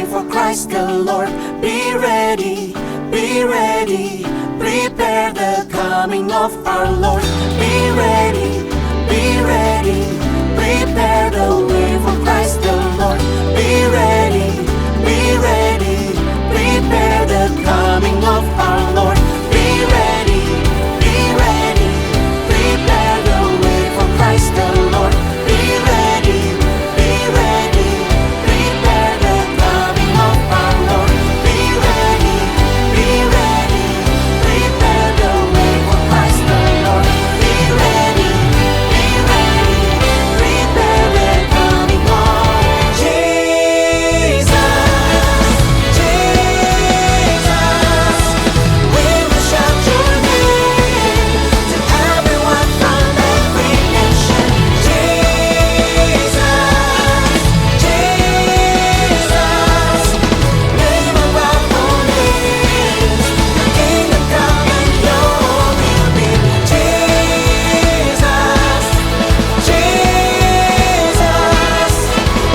way for Christ the Lord. Be ready, prepare the coming of our Lord. Be ready, prepare the way for Christ the Lord. Be ready, prepare the coming of our Lord. Be ready, prepare the way for Christ the Lord. Be ready, prepare the coming of our Lord. Be ready, prepare the way for Christ the Lord. Be ready, prepare the coming of Jesus. We will shout your name to everyone from every nation. Jesus, name above all names. The kingdom come and your will be. Jesus,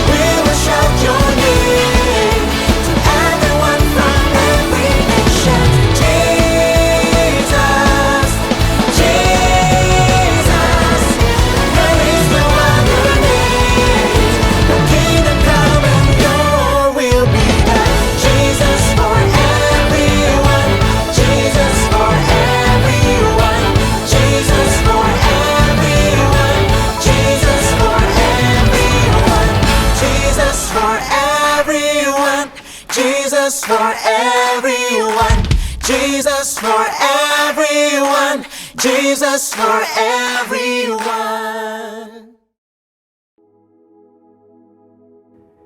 we will shout your name to everyone from every nation. Jesus, there is no other name. The kingdom come and your will be done. Jesus for everyone, Jesus for everyone, Jesus for everyone, Jesus for everyone, Jesus for everyone, Jesus for everyone, Jesus for everyone, Jesus for everyone.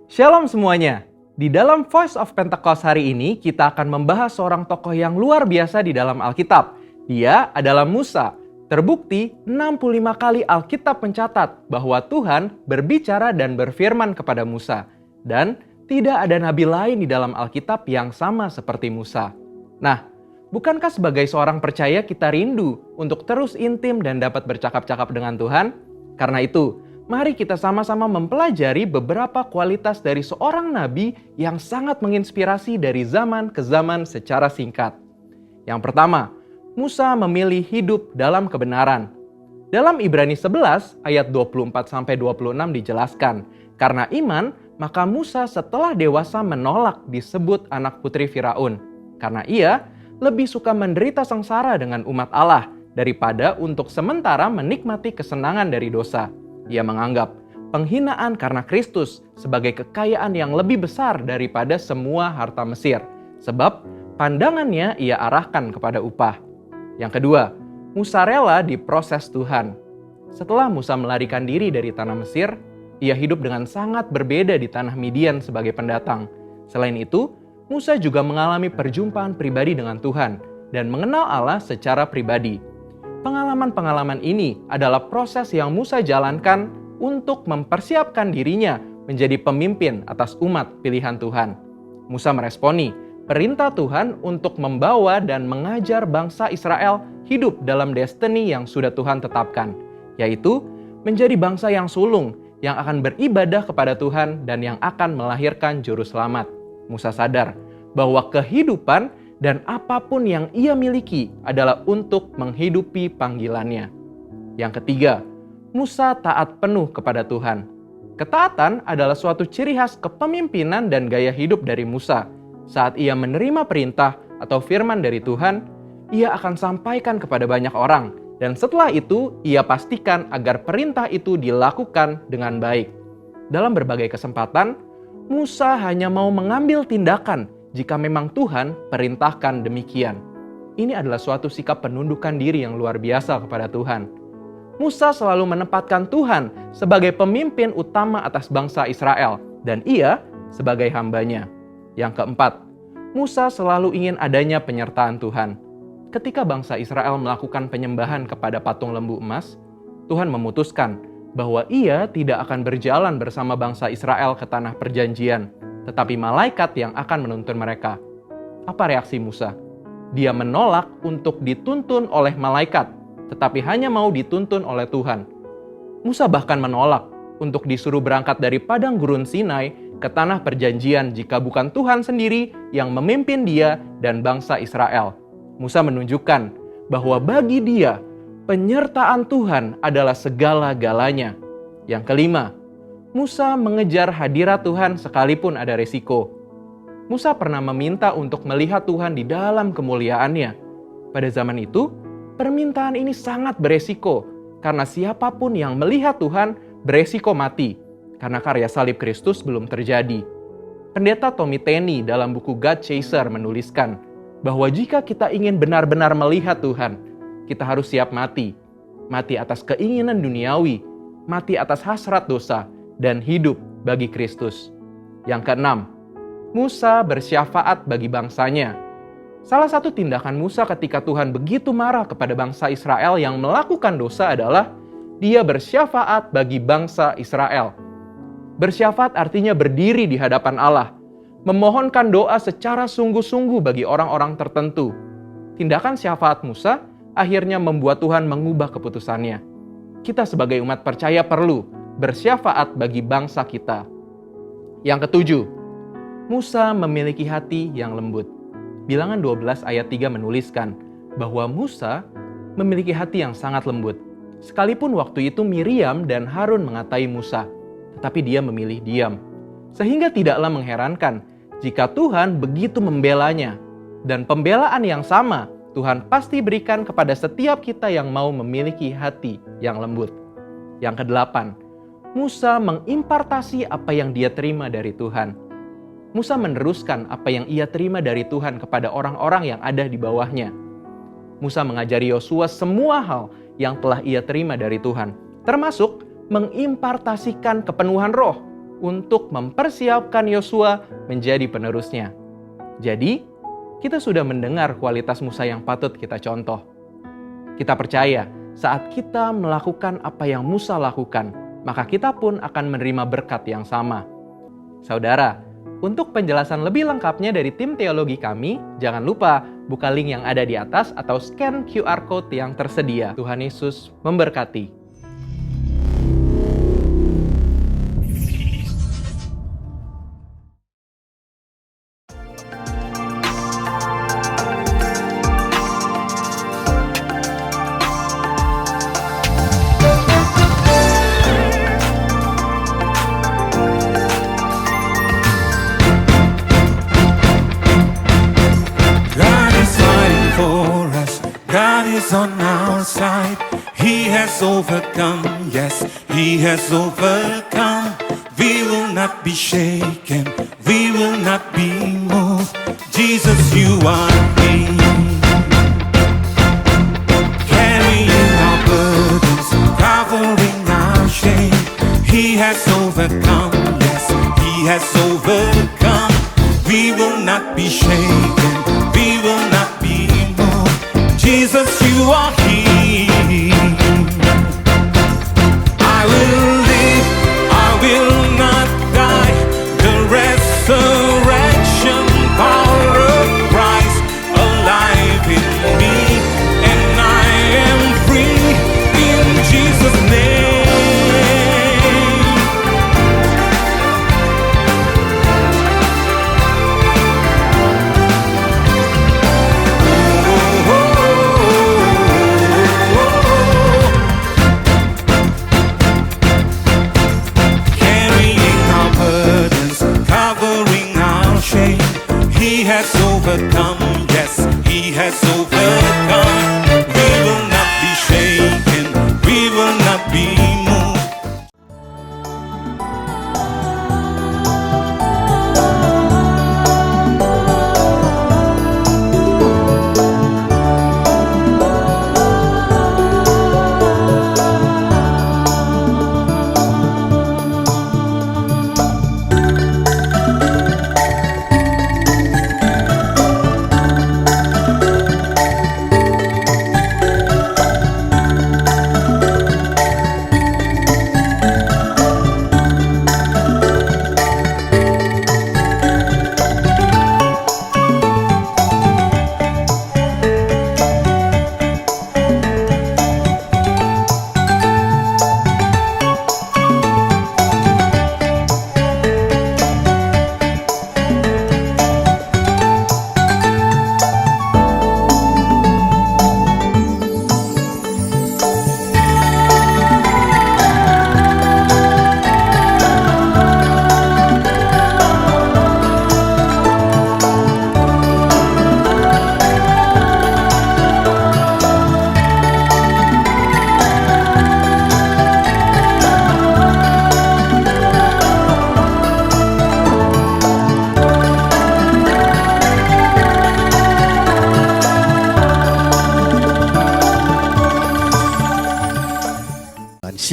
Shalom semuanya. Di dalam Voice of Pentecost hari ini, kita akan membahas seorang tokoh yang luar biasa di dalam Alkitab. Dia adalah Musa. Terbukti 65 kali Alkitab mencatat bahwa Tuhan berbicara dan berfirman kepada Musa. Dan tidak ada nabi lain di dalam Alkitab yang sama seperti Musa. Nah, bukankah sebagai seorang percaya kita rindu untuk terus intim dan dapat bercakap-cakap dengan Tuhan? Karena itu, mari kita sama-sama mempelajari beberapa kualitas dari seorang nabi yang sangat menginspirasi dari zaman ke zaman secara singkat. Yang pertama, Musa memilih hidup dalam kebenaran. Dalam Ibrani 11 ayat 24-26 dijelaskan, karena iman, maka Musa setelah dewasa menolak disebut anak putri Firaun. Karena ia lebih suka menderita sengsara dengan umat Allah daripada untuk sementara menikmati kesenangan dari dosa. Ia menganggap penghinaan karena Kristus sebagai kekayaan yang lebih besar daripada semua harta Mesir. Sebab pandangannya ia arahkan kepada upah. Yang kedua, Musa rela diproses Tuhan. Setelah Musa melarikan diri dari tanah Mesir, ia hidup dengan sangat berbeda di tanah Midian sebagai pendatang. Selain itu, Musa juga mengalami perjumpaan pribadi dengan Tuhan dan mengenal Allah secara pribadi. Pengalaman-pengalaman ini adalah proses yang Musa jalankan untuk mempersiapkan dirinya menjadi pemimpin atas umat pilihan Tuhan. Musa meresponi perintah Tuhan untuk membawa dan mengajar bangsa Israel hidup dalam destiny yang sudah Tuhan tetapkan, yaitu menjadi bangsa yang sulung, yang akan beribadah kepada Tuhan dan yang akan melahirkan juru selamat. Musa sadar bahwa kehidupan dan apapun yang ia miliki adalah untuk menghidupi panggilannya. Yang ketiga, Musa taat penuh kepada Tuhan. Ketaatan adalah suatu ciri khas kepemimpinan dan gaya hidup dari Musa. Saat ia menerima perintah atau firman dari Tuhan, ia akan sampaikan kepada banyak orang. Dan setelah itu, ia pastikan agar perintah itu dilakukan dengan baik. Dalam berbagai kesempatan, Musa hanya mau mengambil tindakan jika memang Tuhan perintahkan demikian. Ini adalah suatu sikap penundukan diri yang luar biasa kepada Tuhan. Musa selalu menempatkan Tuhan sebagai pemimpin utama atas bangsa Israel, dan ia sebagai hambanya. Yang keempat, Musa selalu ingin adanya penyertaan Tuhan. Ketika bangsa Israel melakukan penyembahan kepada patung lembu emas, Tuhan memutuskan bahwa ia tidak akan berjalan bersama bangsa Israel ke tanah perjanjian, tetapi malaikat yang akan menuntun mereka. Apa reaksi Musa? Dia menolak untuk dituntun oleh malaikat, tetapi hanya mau dituntun oleh Tuhan. Musa bahkan menolak untuk disuruh berangkat dari padang gurun Sinai ke tanah perjanjian jika bukan Tuhan sendiri yang memimpin dia dan bangsa Israel. Musa menunjukkan bahwa bagi dia, penyertaan Tuhan adalah segala-galanya. Yang kelima, Musa mengejar hadirat Tuhan sekalipun ada resiko. Musa pernah meminta untuk melihat Tuhan di dalam kemuliaannya. Pada zaman itu, permintaan ini sangat beresiko, karena siapapun yang melihat Tuhan beresiko mati, karena karya salib Kristus belum terjadi. Pendeta Tommy Tenney dalam buku God Chaser menuliskan bahwa jika kita ingin benar-benar melihat Tuhan, kita harus siap mati. Mati atas keinginan duniawi, mati atas hasrat dosa, dan hidup bagi Kristus. Yang keenam, Musa bersyafaat bagi bangsanya. Salah satu tindakan Musa ketika Tuhan begitu marah kepada bangsa Israel yang melakukan dosa adalah dia bersyafaat bagi bangsa Israel. Bersyafaat artinya berdiri di hadapan Allah, memohonkan doa secara sungguh-sungguh bagi orang-orang tertentu. Tindakan syafaat Musa akhirnya membuat Tuhan mengubah keputusannya. Kita sebagai umat percaya perlu bersyafaat bagi bangsa kita. Yang ketujuh, Musa memiliki hati yang lembut. Bilangan 12 ayat 3 menuliskan bahwa Musa memiliki hati yang sangat lembut. Sekalipun waktu itu Miriam dan Harun mengatai Musa, tetapi dia memilih diam. Sehingga tidaklah mengherankan jika Tuhan begitu membelanya. Dan pembelaan yang sama Tuhan pasti berikan kepada setiap kita yang mau memiliki hati yang lembut. Yang kedelapan, Musa mengimpartasi apa yang dia terima dari Tuhan. Musa meneruskan apa yang ia terima dari Tuhan kepada orang-orang yang ada di bawahnya. Musa mengajari Yosua semua hal yang telah ia terima dari Tuhan, termasuk mengimpartasikan kepenuhan roh untuk mempersiapkan Yosua menjadi penerusnya. Jadi, kita sudah mendengar kualitas Musa yang patut kita contoh. Kita percaya saat kita melakukan apa yang Musa lakukan, maka kita pun akan menerima berkat yang sama. Saudara, untuk penjelasan lebih lengkapnya dari tim teologi kami, jangan lupa buka link yang ada di atas atau scan QR Code yang tersedia. Tuhan Yesus memberkati. God is fighting for us. God is on our side. He has overcome. Yes, He has overcome. We will not be shaken. We will not be moved. Jesus, you are King. Carrying our burdens, covering our shame. He has overcome. Yes, He has overcome. We will not be shaken. We will not be moved. Jesus, you are King. I will live. I will not die. The resurrection power of Christ alive in me, and I am free in Jesus' name. Carrying our burdens, covering our shame. He has overcome, yes, He has overcome. We will not be shaken, we will not be moved.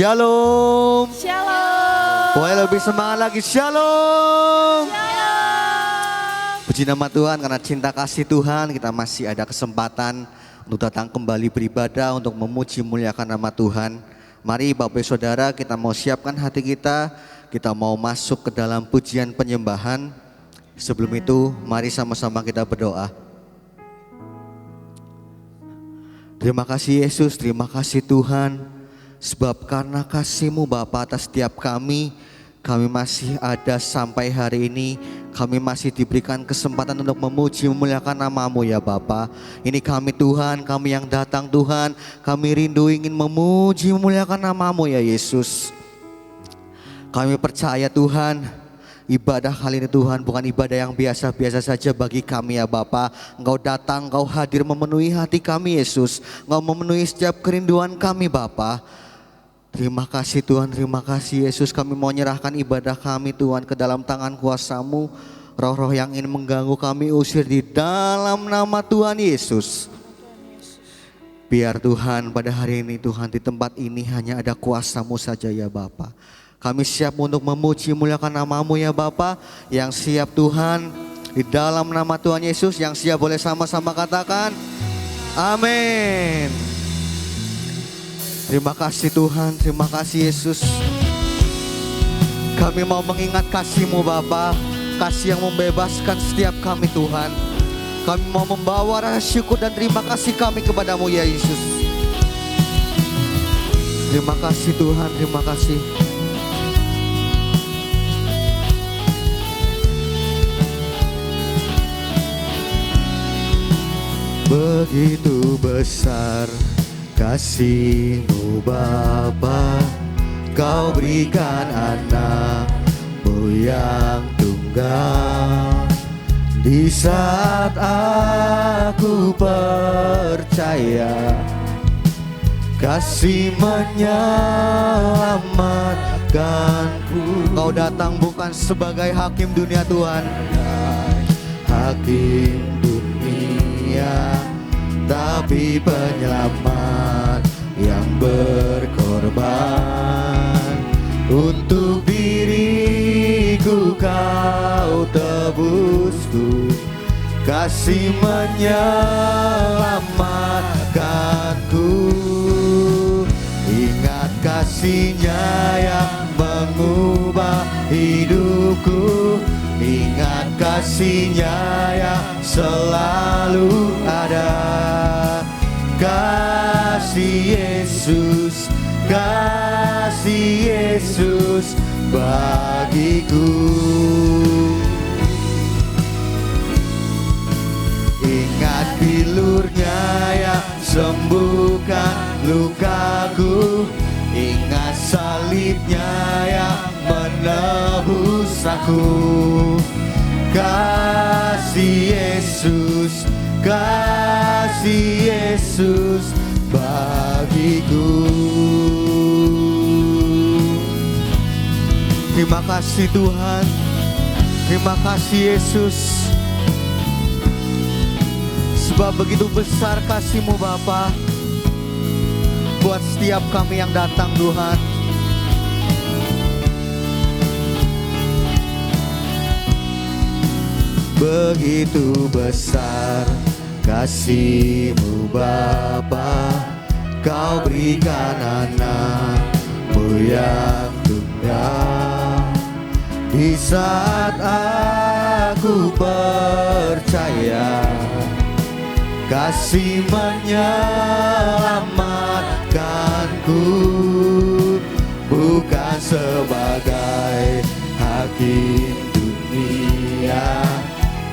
Shalom. Shalom. Boleh lebih semangat lagi. Shalom. Puji nama Tuhan, karena cinta kasih Tuhan kita masih ada kesempatan untuk datang kembali beribadah, untuk memuji muliakan nama Tuhan. Mari Bapak Saudara, kita mau siapkan hati kita mau masuk ke dalam pujian penyembahan. Sebelum itu mari sama-sama kita berdoa. Terima kasih Yesus, terima kasih Tuhan, sebab karena kasih-Mu Bapa atas setiap kami masih ada sampai hari ini. Kami masih diberikan kesempatan untuk memuji memuliakan nama-Mu ya Bapa. Ini kami Tuhan, kami yang datang Tuhan, kami rindu ingin memuji memuliakan nama-Mu ya Yesus. Kami percaya Tuhan, ibadah kali ini Tuhan bukan ibadah yang biasa-biasa saja bagi kami ya Bapa. Engkau datang, Engkau hadir memenuhi hati kami Yesus. Engkau memenuhi setiap kerinduan kami Bapa. Terima kasih Tuhan, terima kasih Yesus. Kami mau menyerahkan ibadah kami Tuhan ke dalam tangan kuasa-Mu. Roh-roh yang ingin mengganggu kami usir di dalam nama Tuhan Yesus. Biar Tuhan pada hari ini Tuhan di tempat ini hanya ada kuasa-Mu saja ya Bapa. Kami siap untuk memuji muliakan nama-Mu ya Bapa. Yang siap Tuhan di dalam nama Tuhan Yesus. Yang siap boleh sama-sama katakan amin. Terima kasih Tuhan, terima kasih Yesus. Kami mau mengingat kasih-Mu Bapa, kasih yang membebaskan setiap kami Tuhan. Kami mau membawa rasa syukur dan terima kasih kami kepadamu ya Yesus. Terima kasih Tuhan, terima kasih. Begitu besar kasih-Mu Bapa, Kau berikan anak-Mu yang tunggal. Di saat aku percaya kasih menyelamatkanku. Kau datang bukan sebagai hakim dunia Tuhan, hakim dunia, tapi penyelamat yang berkorban. Untuk diriku Kau tebusku, kasih menyelamatkanku. Ingat kasih-Nya yang mengubah hidupku. Ingat kasih-Nya yang selalu ada. Kasih Yesus, kasih Yesus bagiku. Ingat bilur-Nya yang sembuhkan lukaku. Ingat salib-Nya yang menebus aku. Kasih Yesus, kasih Yesus bagiku. Terima kasih Tuhan, terima kasih Yesus. Sebab begitu besar kasih-Mu Bapa buat setiap kami yang datang Tuhan. Begitu besar kasih-Mu Bapa, Kau berikan anak-Mu yang tunggal. Di saat aku percaya kasih menyelamatkanku. Bukan sebagai hakim dunia,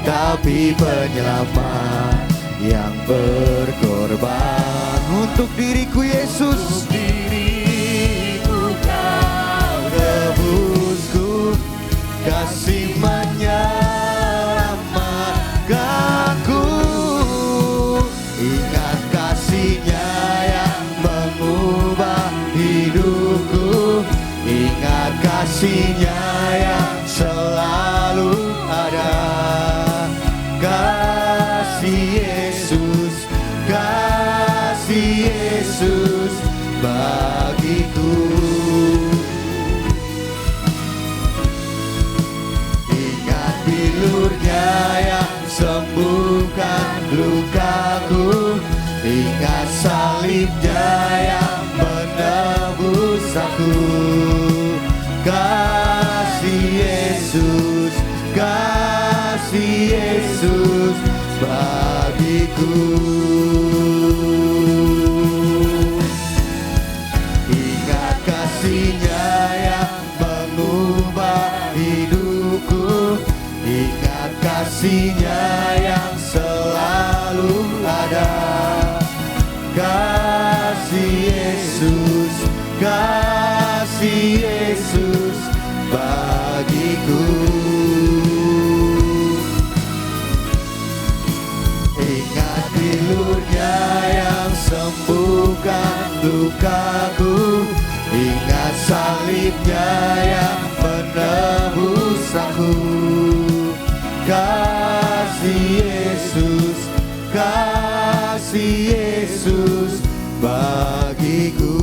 tapi penyelamat yang berkorban. Untuk diriku Yesus, untuk diriku Kau tebusku, kasih menyelamatkanku. Ingat kasih-Nya yang mengubah hidupku. Ingat kasih-Nya yang selalu ada. Kasih Yesus, kasih Yesus bagiku. sembuhkan lukaku. Ingat salibnya yang menebus aku. Kasih Yesus, kasih Yesus bagiku. Ingat kasih-Nya yang mengubah hidupku. Ingat kasih-Nya yang selalu ada. Kasih Yesus, kasih Yesus bagiku. Ingat bilur-Nya yang sembuhkan lukaku. Ingat salib-Nya yang menebus aku. Kasih Yesus, kasih Yesus bagiku.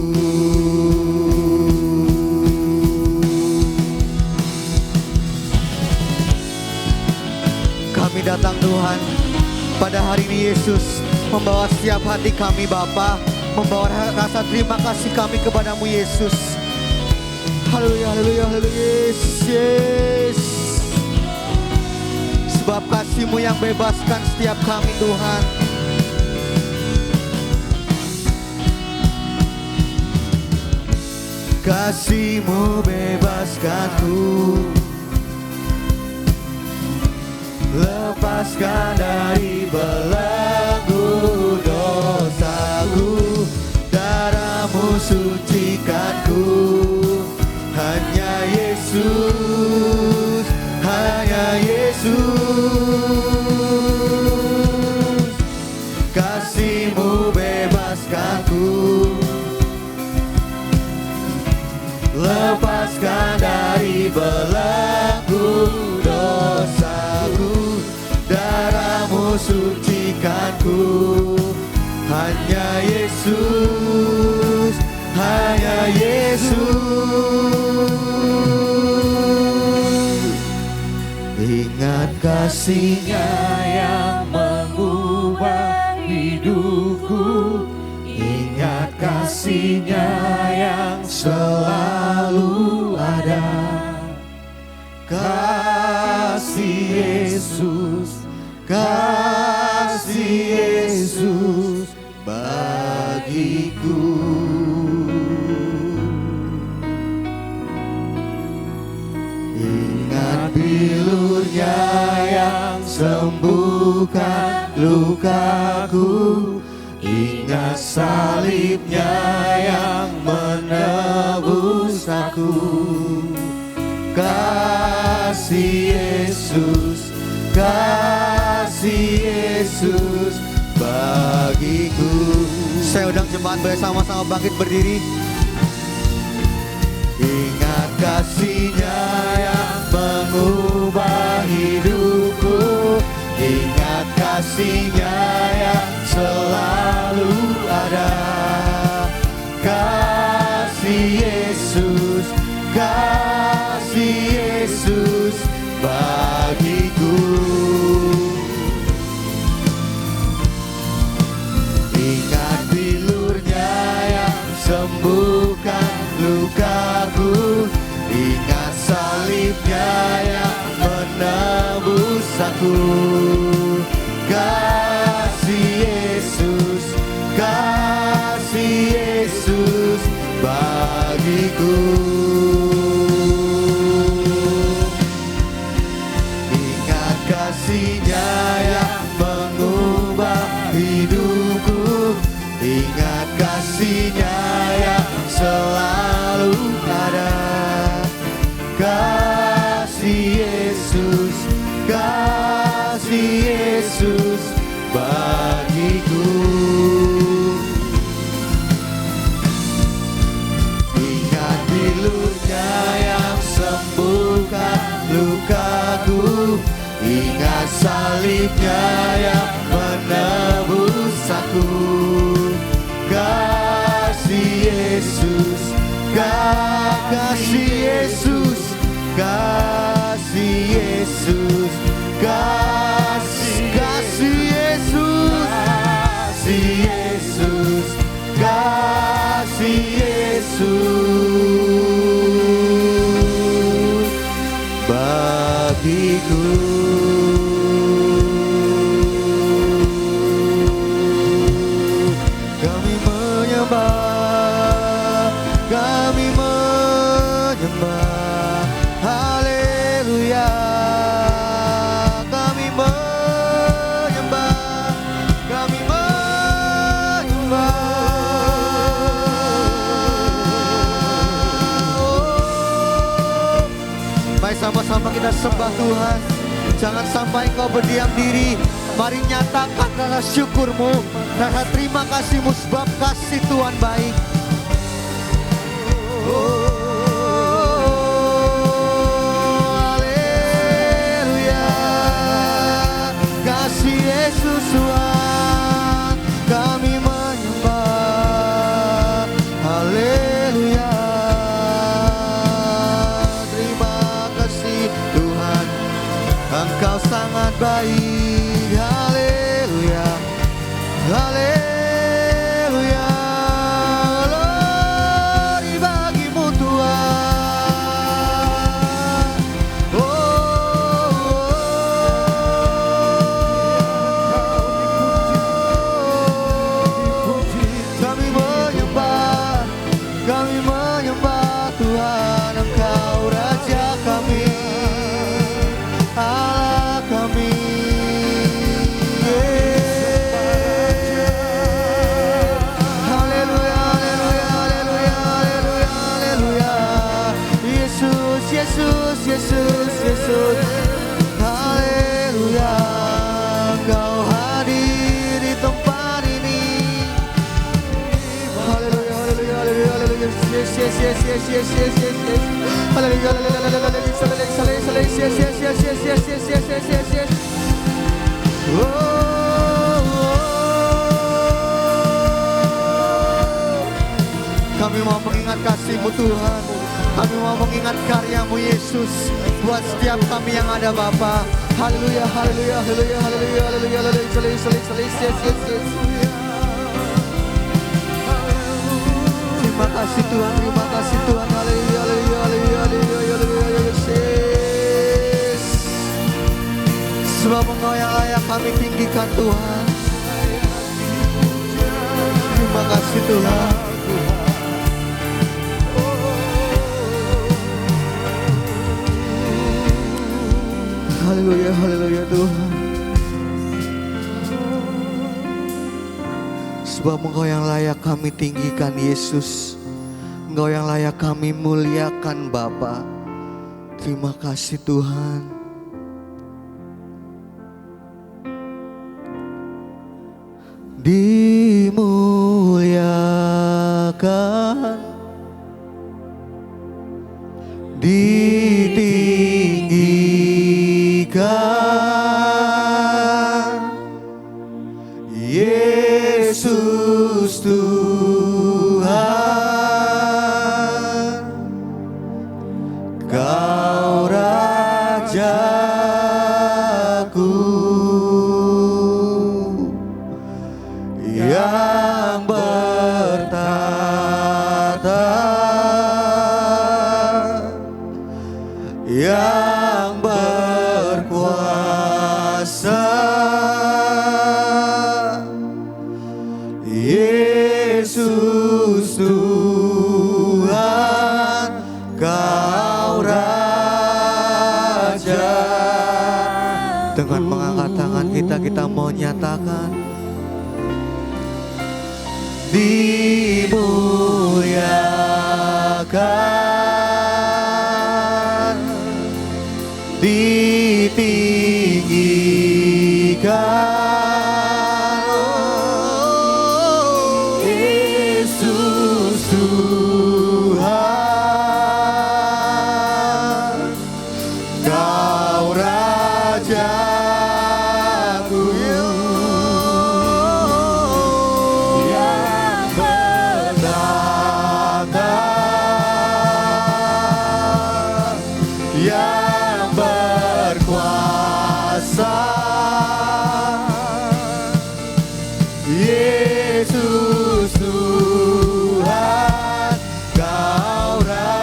Kami datang Tuhan pada hari ini Yesus, membawa setiap hati kami Bapa, membawa rasa terima kasih kami kepadamu Yesus. Haleluya, haleluya, haleluya Yesus. Sebab kasih-Mu yang bebaskan setiap kami Tuhan. Kasih-Mu bebaskanku, lepaskan dari belenggu dosaku. Darah-Mu sucikanku. Hanya Yesus, hanya Yesus. Kasih-Mu bebaskanku, lepaskan dari belenggu dosaku. Darah-Mu sucikanku. Hanya Yesus, hanya Yesus. Ingat kasih-Nya yang mengubah hidupku. Ingat kasih-Nya yang selalu ada. Kasih Yesus, kasih Yesus bagiku. Ingat bilur-Nya yang sembuhkan lukaku. Ingat salib-Nya yang menebus aku. Kasih Yesus, kasih Yesus bagiku. Saya undang jemaat bersama-sama bangkit berdiri. Ingat kasih-Nya yang mengubah hidupku. Ingat kasih-Nya yang selalu ada. Kasih Yesus, kasih Yesus bagiku. Ingat bilur-Nya yang sembuhkan lukaku. Ingat salib-Nya yang menebus aku. Kasih Yesus, kasih Yesus bagiku. Ingat kasih-Nya yang mengubah hidupku. Ingat kasih-Nya yang selalu ada. Kasih Yesus, kasih Yesus bagiku. Ingat bilur-Nya yang sembuhkan lukaku. Ingat salib-Nya yang menebus aku. Kasih Yesus, kasih Yesus, kasih Yesus, kasih Yesus. kasih-Mu. Kami menyembah, kami menyembah, haleluya. Kami menyembah, kami menyembah. Oh, mari sama-sama kita sembah Tuhan. Jangan sampai Engkau berdiam diri. Mari nyatakan rasa syukur-Mu, rasa terima kasih-Mu sebab kasih Tuhan baik. Haleluya, kasih Yesus Tuhan, kami menyembah. Haleluya, terima kasih Tuhan, Engkau sangat baik. Haleluya, haleluya, glory bagimu Tuhan. Kami menyembah Tuhan, Engkau Raja kami, Allah kami. Haleluya, haleluya, haleluya, haleluya, haleluya. Yesus, Yesus, Yesus, Yesus. Haleluya, Engkau hadir di tempat ini. Haleluya, haleluya, haleluya, haleluya. Yes, yes, yes, yes, yes, yes, yes, yes. Haleluya, haleluya, haleluya, haleluya. Yes, yes, yes, yes, yes, yes, yes, yes, yes, yes, yes. Kami mau mengingat kasih-Mu Tuhan. Kami mau mengingat karya-Mu Yesus buat setiap kami yang ada Bapa. Haleluya, haleluya, haleluya, haleluya, haleluya, haleluya. Yes, yes, yes. Terima kasih Tuhan, terima kasih Tuhan. Haleluya, haleluya, haleluya, haleluya, haleluya, yes. Sebab Engkau yang layak kami tinggikan Tuhan. Terima kasih Tuhan. Haleluya, haleluya Tuhan. Sebab Engkau yang layak kami tinggikan Yesus. Engkau yang layak kami muliakan Bapa. Terima kasih Tuhan. Dimuliakan, ditinggikan, Yesus Tuhan, Kau Rajaku yang bertata, yang berkuasa, Yesus Tuhan, Kau Raja. Dengan mengangkat tangan kita mau nyatakan, dimuliakan, ditinggikan, Yesus Tuhan, Kau Rajaku yang bertata, yang berkuasa, Yesus Tuhan, Kau Rajaku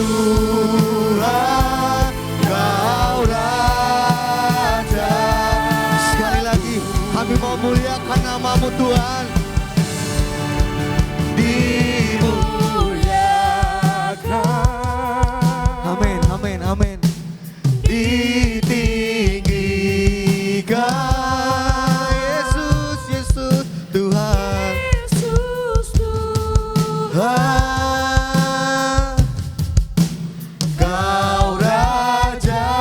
Tuhan, Kau Raja. Sekali lagi kami mau muliakan nama-Mu Tuhan. Amin, amin, amin. Ditinggikan Yesus, Yesus Tuhan. Tuhan, Kau Rajaku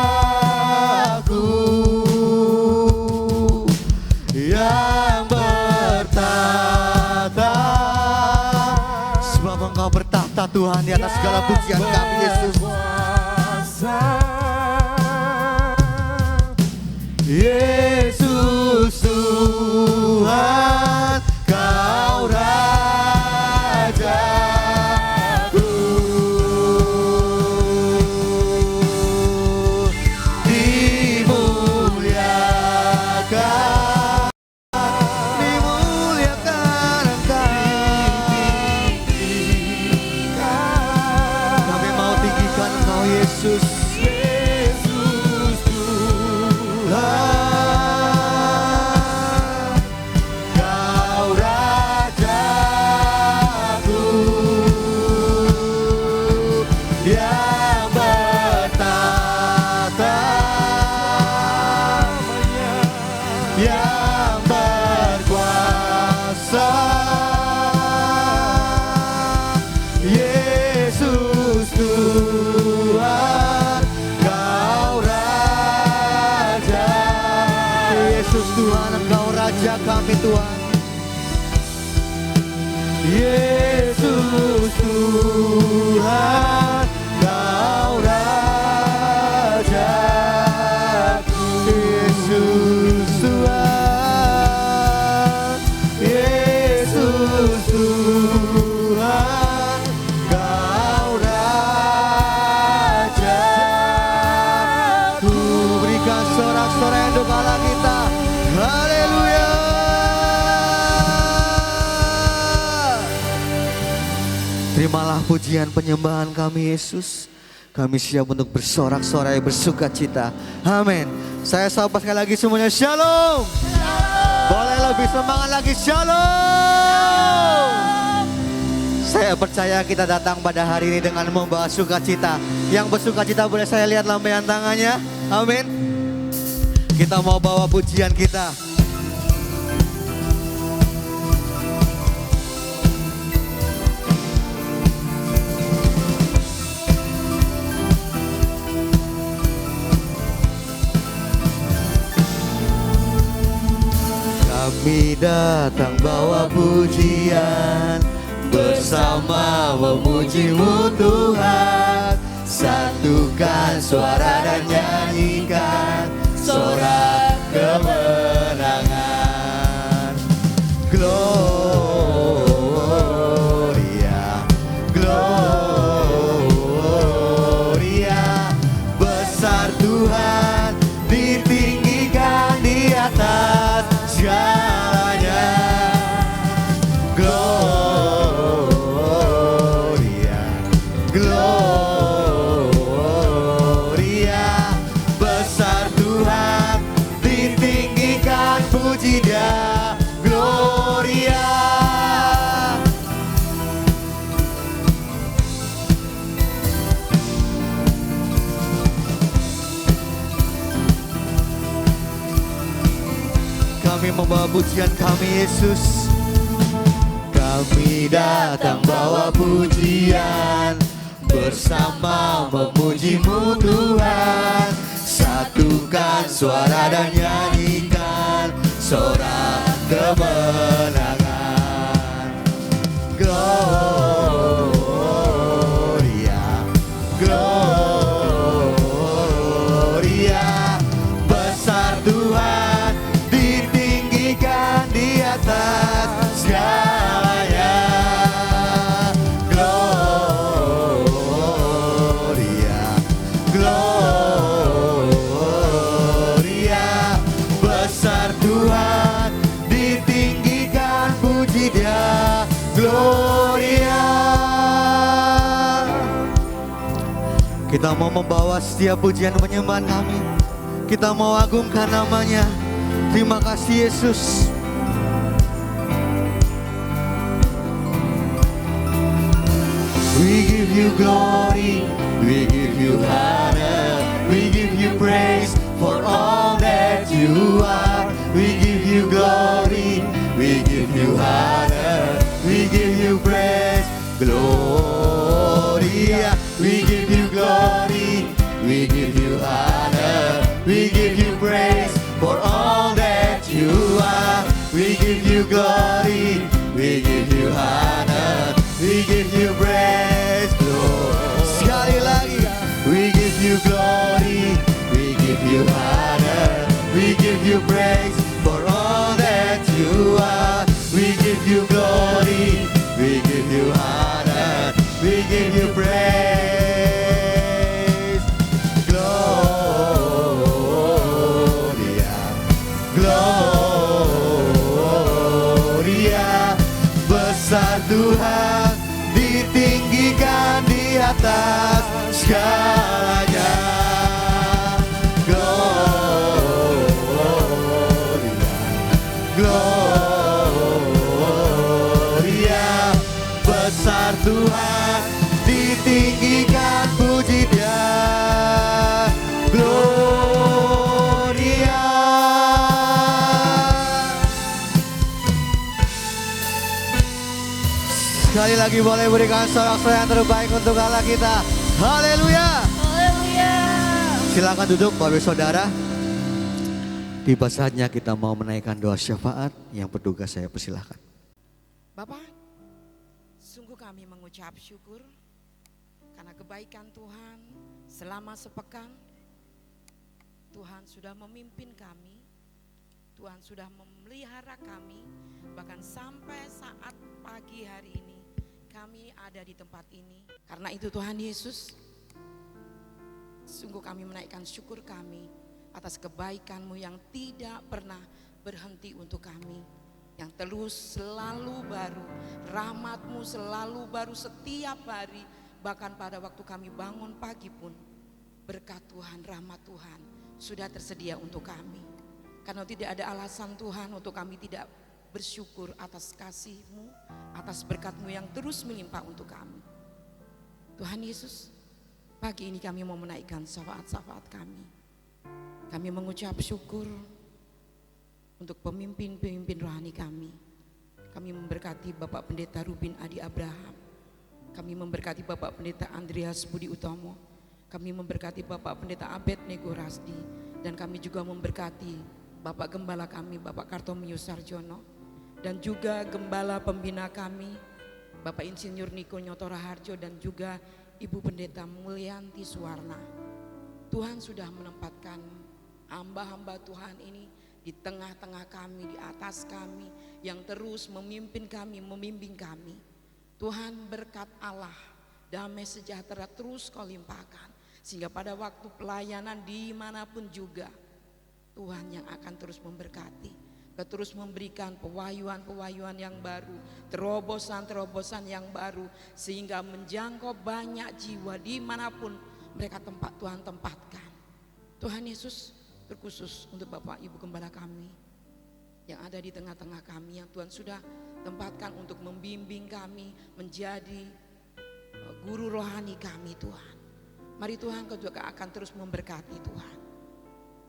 yang bertahta. Sebab Engkau bertahta Tuhan di atas segala pujian kami Yesus. Yesus Tuhan, Kau Rajaku. Dimuliakan, dimuliakan Engkau. Kami mau tinggikan Engkau Yesus. Yesus Tuhan, Kau Rajaku yang bertahta, yang berkuasa. Yesus Tuhan, Kau Raja. Yesus Tuhan, Engkau Raja kami Tuhan. Yesus Tuhan, Kau Raja. Yesus Tuhan, Yesus Tuhan, Kau Raja. Ku berikan sorak-sorai yang doa kita. Haleluya. Terimalah pujian penyembahan kami Yesus. Kami siap untuk bersorak-sorai, bersuka cita. Amin. Saya sapa sekali lagi semuanya. Shalom. Boleh lebih semangat lagi. Shalom. Saya percaya kita datang pada hari ini dengan membawa sukacita. Yang bersuka cita boleh saya lihat lambaian tangannya. Amin. Kita mau bawa pujian kita. Kami datang bawa pujian, bersama memuji-Mu Tuhan. Satukan suara dan nyanyikan sorak kemenangan. Gloria, Gloria, besar Tuhan, ditinggikan di atas segalanya. Gloria, Gloria, besar Tuhan, ditinggikan puji Dia. Gloria. Kami membawa pujian kami Yesus. Kami datang bawa pujian, bersama memuji-Mu Tuhan. Satukan suara dan nyanyikan sorak kemenangan. Gloria, Gloria, besar Tuhan, ditinggikan di atas segalanya. Gloria, Gloria, besar Tuhan, ditinggikan Kita mau membawa setiap pujian penyembahan kami. Kita mau agungkan namanya. Terima kasih Yesus. We give you glory, we give you honor, we give you praise for all that you are. We give you glory, we give you honor, we give you praise. Gloria, we give you glory, we give you honor, we give you praise for all that you are. We give you glory, we give you honor, we give you praise. Glory. Sekali lagi, we give you glory, we give you honor, we give you praise for all that you are. We give you glory, we give you honor, we give you praise. Gloria, Gloria, besar Tuhan, ditinggikan di atas segalanya. Gloria, Gloria, besar Tuhan, ditinggikan puji Dia. Gloria. Sekali lagi boleh berikan sorak-sorai yang terbaik untuk Allah kita. Haleluya. Silakan duduk Bapak Ibu Saudara. Tiba saatnya kita mau menaikkan doa syafaat. Yang bertugas saya persilahkan. Bapak, sungguh kami mengucap syukur karena kebaikan Tuhan selama sepekan. Tuhan sudah memimpin kami, Tuhan sudah memelihara kami, bahkan sampai saat pagi hari ini kami ada di tempat ini. Karena itu Tuhan Yesus, sungguh kami menaikkan syukur kami atas kebaikan-Mu yang tidak pernah berhenti untuk kami, yang terus selalu baru, rahmat-Mu selalu baru setiap hari, bahkan pada waktu kami bangun pagi pun berkat Tuhan, rahmat Tuhan sudah tersedia untuk kami. Karena tidak ada alasan Tuhan untuk kami tidak bersyukur atas kasih-Mu, atas berkat-Mu yang terus melimpah untuk kami. Tuhan Yesus, pagi ini kami mau menaikkan syafaat-syafaat kami. Kami mengucap syukur untuk pemimpin-pemimpin rohani kami. Kami memberkati Bapak Pendeta Rubin Adi Abraham. Kami memberkati Bapak Pendeta Andreas Budi Utomo. Kami memberkati Bapak Pendeta Abed Nego Rasdi. Dan kami juga memberkati Bapak Gembala kami, Bapak Kartomio Sarjono. Dan juga Gembala Pembina kami, Bapak Insinyur Niko Nyotora Harjo. Dan juga Ibu Pendeta Mulyanti Suwarna. Tuhan sudah menempatkan hamba-hamba Tuhan ini di tengah-tengah kami, di atas kami, yang terus memimpin kami, membimbing kami. Tuhan, berkat Allah, damai sejahtera terus Kau limpahkan, sehingga pada waktu pelayanan dimanapun juga Tuhan yang akan terus memberkati, terus memberikan pewahyuan-pewahyuan yang baru, terobosan-terobosan yang baru, sehingga menjangkau banyak jiwa dimanapun mereka Tuhan tempatkan. Tuhan Yesus, terkhusus untuk Bapak Ibu Gembala kami yang ada di tengah-tengah kami, yang Tuhan sudah tempatkan untuk membimbing kami, menjadi guru rohani kami Tuhan. Mari Tuhan, Kau juga akan terus memberkati Tuhan.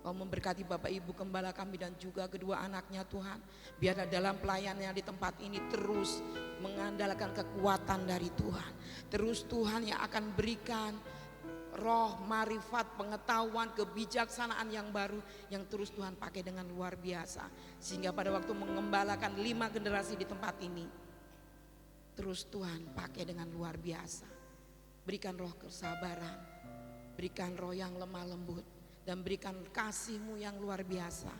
Kau memberkati Bapak Ibu Gembala kami dan juga kedua anaknya Tuhan. Biarlah dalam pelayanannya di tempat ini terus mengandalkan kekuatan dari Tuhan. Terus Tuhan yang akan berikan roh, marifat, pengetahuan, kebijaksanaan yang baru yang terus Tuhan pakai dengan luar biasa. Sehingga pada waktu mengembalakan 5 generasi di tempat ini, terus Tuhan pakai dengan luar biasa. Berikan roh kesabaran, berikan roh yang lemah lembut, dan berikan kasih-Mu yang luar biasa.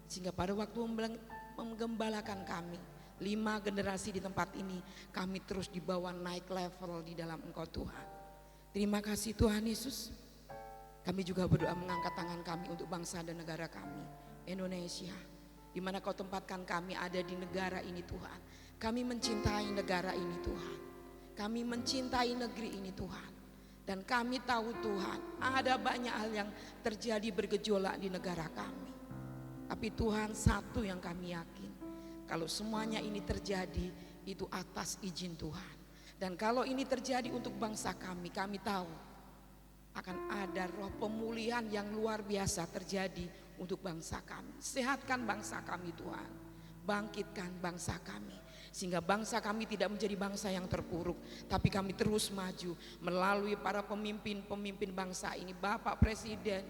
Sehingga pada waktu menggembalakan kami 5 generasi di tempat ini, kami terus dibawa naik level di dalam Engkau Tuhan. Terima kasih Tuhan Yesus. Kami juga berdoa mengangkat tangan kami untuk bangsa dan negara kami, Indonesia, di mana Kau tempatkan kami ada di negara ini Tuhan. Kami mencintai negara ini Tuhan. Kami mencintai negeri ini Tuhan. Dan kami tahu Tuhan, ada banyak hal yang terjadi bergejolak di negara kami. Tapi Tuhan, satu yang kami yakin, kalau semuanya ini terjadi itu atas izin Tuhan. Dan kalau ini terjadi untuk bangsa kami tahu akan ada roh pemulihan yang luar biasa terjadi untuk bangsa kami. Sehatkan bangsa kami Tuhan, bangkitkan bangsa kami. Sehingga bangsa kami tidak menjadi bangsa yang terpuruk, tapi kami terus maju melalui para pemimpin-pemimpin bangsa ini, Bapak Presiden,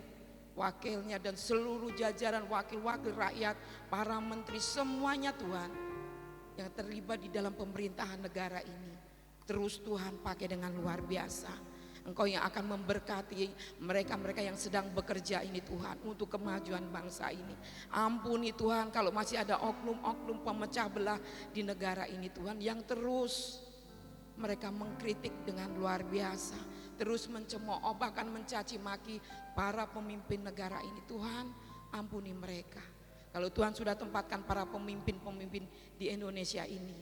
wakilnya dan seluruh jajaran wakil-wakil rakyat, para menteri, semuanya Tuhan yang terlibat di dalam pemerintahan negara ini. Terus Tuhan pakai dengan luar biasa. Engkau yang akan memberkati mereka-mereka yang sedang bekerja ini Tuhan, untuk kemajuan bangsa ini. Ampuni Tuhan kalau masih ada oknum-oknum pemecah belah di negara ini Tuhan, yang terus mereka mengkritik dengan luar biasa, terus mencemooh bahkan mencaci maki para pemimpin negara ini. Tuhan, ampuni mereka. Kalau Tuhan sudah tempatkan para pemimpin-pemimpin di Indonesia ini,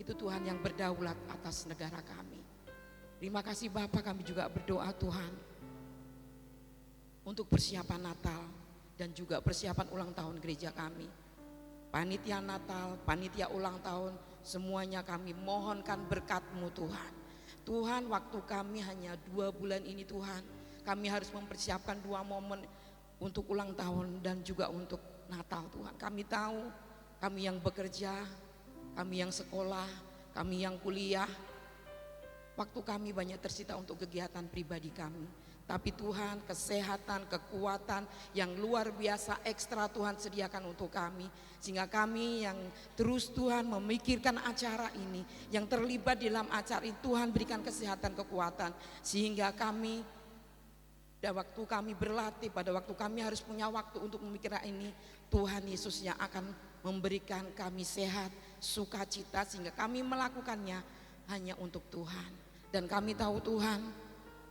itu Tuhan yang berdaulat atas negara kami. Terima kasih Bapak, kami juga berdoa Tuhan untuk persiapan Natal dan juga persiapan ulang tahun gereja kami. Panitia Natal, panitia ulang tahun, semuanya kami mohonkan berkat-Mu Tuhan. Tuhan, waktu kami hanya 2 bulan ini Tuhan, kami harus mempersiapkan 2 momen untuk ulang tahun dan juga untuk Natal Tuhan. Kami tahu, kami yang bekerja, kami yang sekolah, kami yang kuliah, waktu kami banyak tersita untuk kegiatan pribadi kami. Tapi Tuhan, kesehatan, kekuatan yang luar biasa ekstra Tuhan sediakan untuk kami. Sehingga kami yang terus Tuhan memikirkan acara ini, yang terlibat di dalam acara ini, Tuhan berikan kesehatan, kekuatan. Sehingga kami, pada waktu kami berlatih, pada waktu kami harus punya waktu untuk memikirkan ini, Tuhan Yesus yang akan memberikan kami sehat, sukacita, sehingga kami melakukannya hanya untuk Tuhan. Dan kami tahu Tuhan,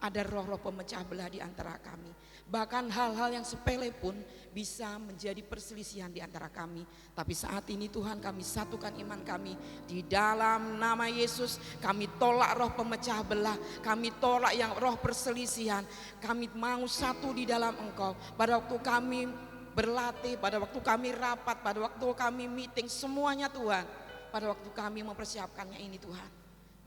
ada roh-roh pemecah belah di antara kami. Bahkan hal-hal yang sepele pun bisa menjadi perselisihan di antara kami. Tapi saat ini Tuhan, kami satukan iman kami di dalam nama Yesus. Kami tolak roh pemecah belah, kami tolak yang roh perselisihan. Kami mau satu di dalam Engkau. Pada waktu kami berlatih, pada waktu kami rapat, pada waktu kami meeting, semuanya Tuhan, pada waktu kami mempersiapkannya ini Tuhan,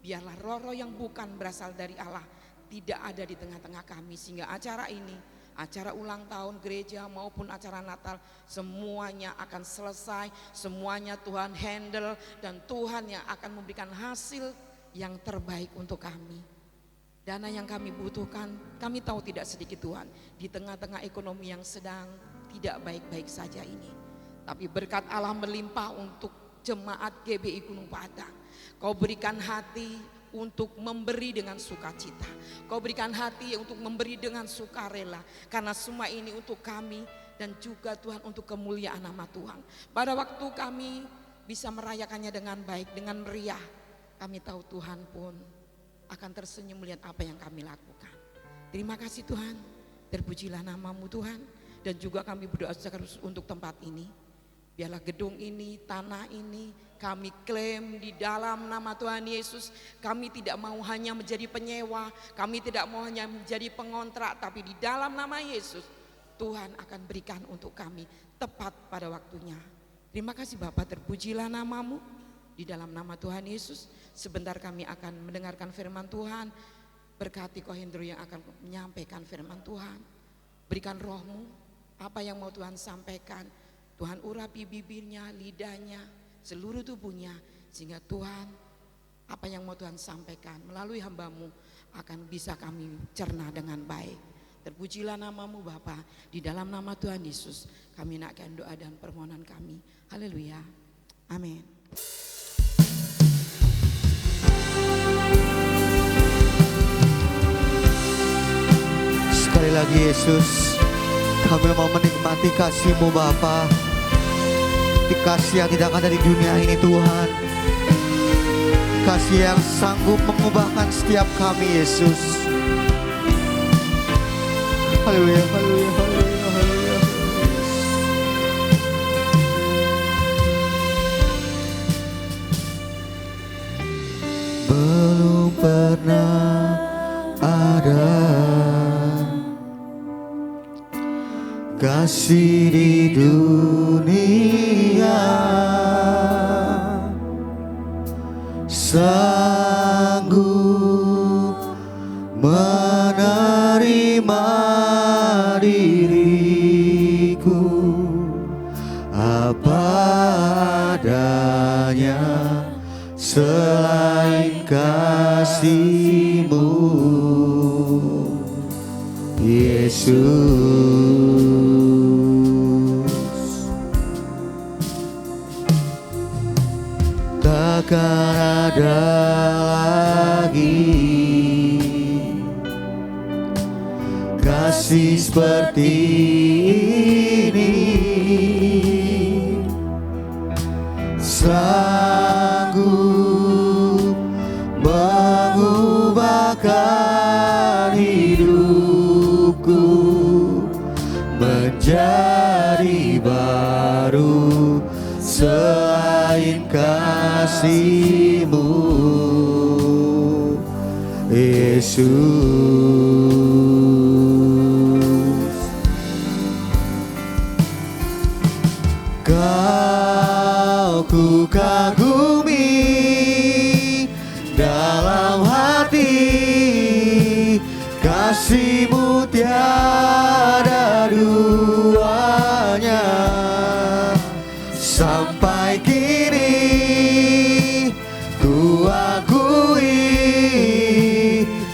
biarlah roh-roh yang bukan berasal dari Allah tidak ada di tengah-tengah kami. Sehingga acara ini, acara ulang tahun gereja maupun acara Natal, semuanya akan selesai, semuanya Tuhan handle, dan Tuhan yang akan memberikan hasil yang terbaik untuk kami. Dana yang kami butuhkan, kami tahu tidak sedikit Tuhan, di tengah-tengah ekonomi yang sedang tidak baik-baik saja ini. Tapi berkat Allah melimpah untuk jemaat GBI Gunung Padang. Kau berikan hati untuk memberi dengan sukacita. Kau berikan hati untuk memberi dengan sukarela. Karena semua ini untuk kami dan juga Tuhan untuk kemuliaan nama Tuhan. Pada waktu kami bisa merayakannya dengan baik, dengan meriah, kami tahu Tuhan pun akan tersenyum melihat apa yang kami lakukan. Terima kasih Tuhan, terpujilah nama-Mu Tuhan. Dan juga kami berdoa untuk tempat ini. Biarlah gedung ini, tanah ini, kami klaim di dalam nama Tuhan Yesus. Kami tidak mau hanya menjadi penyewa, kami tidak mau hanya menjadi pengontrak, tapi di dalam nama Yesus Tuhan akan berikan untuk kami tepat pada waktunya. Terima kasih Bapak, terpujilah nama-Mu. Di dalam nama Tuhan Yesus, sebentar kami akan mendengarkan firman Tuhan. Berkati Kohendro yang akan menyampaikan firman Tuhan. Berikan roh-Mu, apa yang mau Tuhan sampaikan, Tuhan urapi bibirnya, lidahnya, seluruh tubuhnya, sehingga Tuhan apa yang mau Tuhan sampaikan melalui hamba-Mu akan bisa kami cerna dengan baik. Terpujilah nama-Mu Bapa, di dalam nama Tuhan Yesus kami nakkan doa dan permohonan kami. Haleluya, amin. Sekali lagi Yesus, kami mau menikmati kasih-Mu Bapa, di kasih yang tidak ada di dunia ini Tuhan, kasih yang sanggup mengubahkan setiap kami Yesus. Haleluya, haleluya, haleluya, haleluya. Belum pernah ada kasih di dunia sanggup menerima diriku apa adanya selain kasih-Mu, Yesus. Takkan ada lagi kasih seperti ini, sanggup mengubahkan hidupku menjadi baru selain kasih-Mu, Yesus. Kau ku kagumi dalam hati, kasih-Mu tiada duanya. Sampai kini ku akui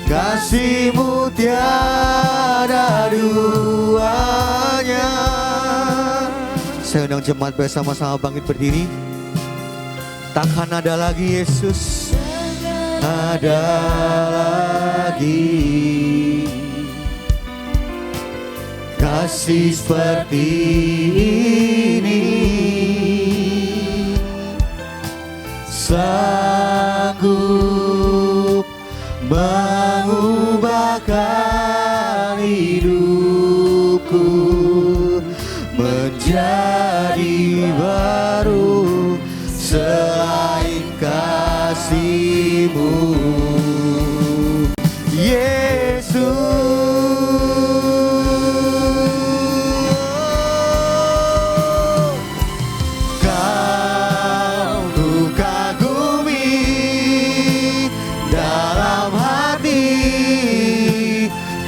kasih-Mu tiada duanya. Saya undang jemaat bersama-sama bangkit berdiri. Takkan ada lagi Yesus, ada lagi kasih seperti ini, sanggup mengubahkan hidupku menjadi baru selain kasih-Mu, Yesus. Kau ku kagumi dalam hati,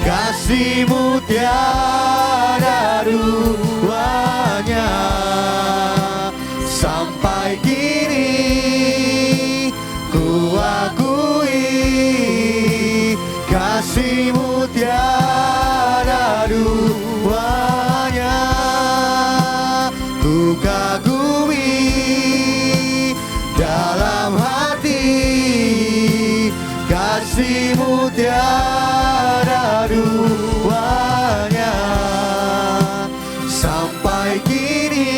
kasih-Mu tiada duanya. Sampai kini ku akui kasih-Mu tiada duanya. Ku kagumi dalam hati, kasih-Mu tiada duanya. Sampai kini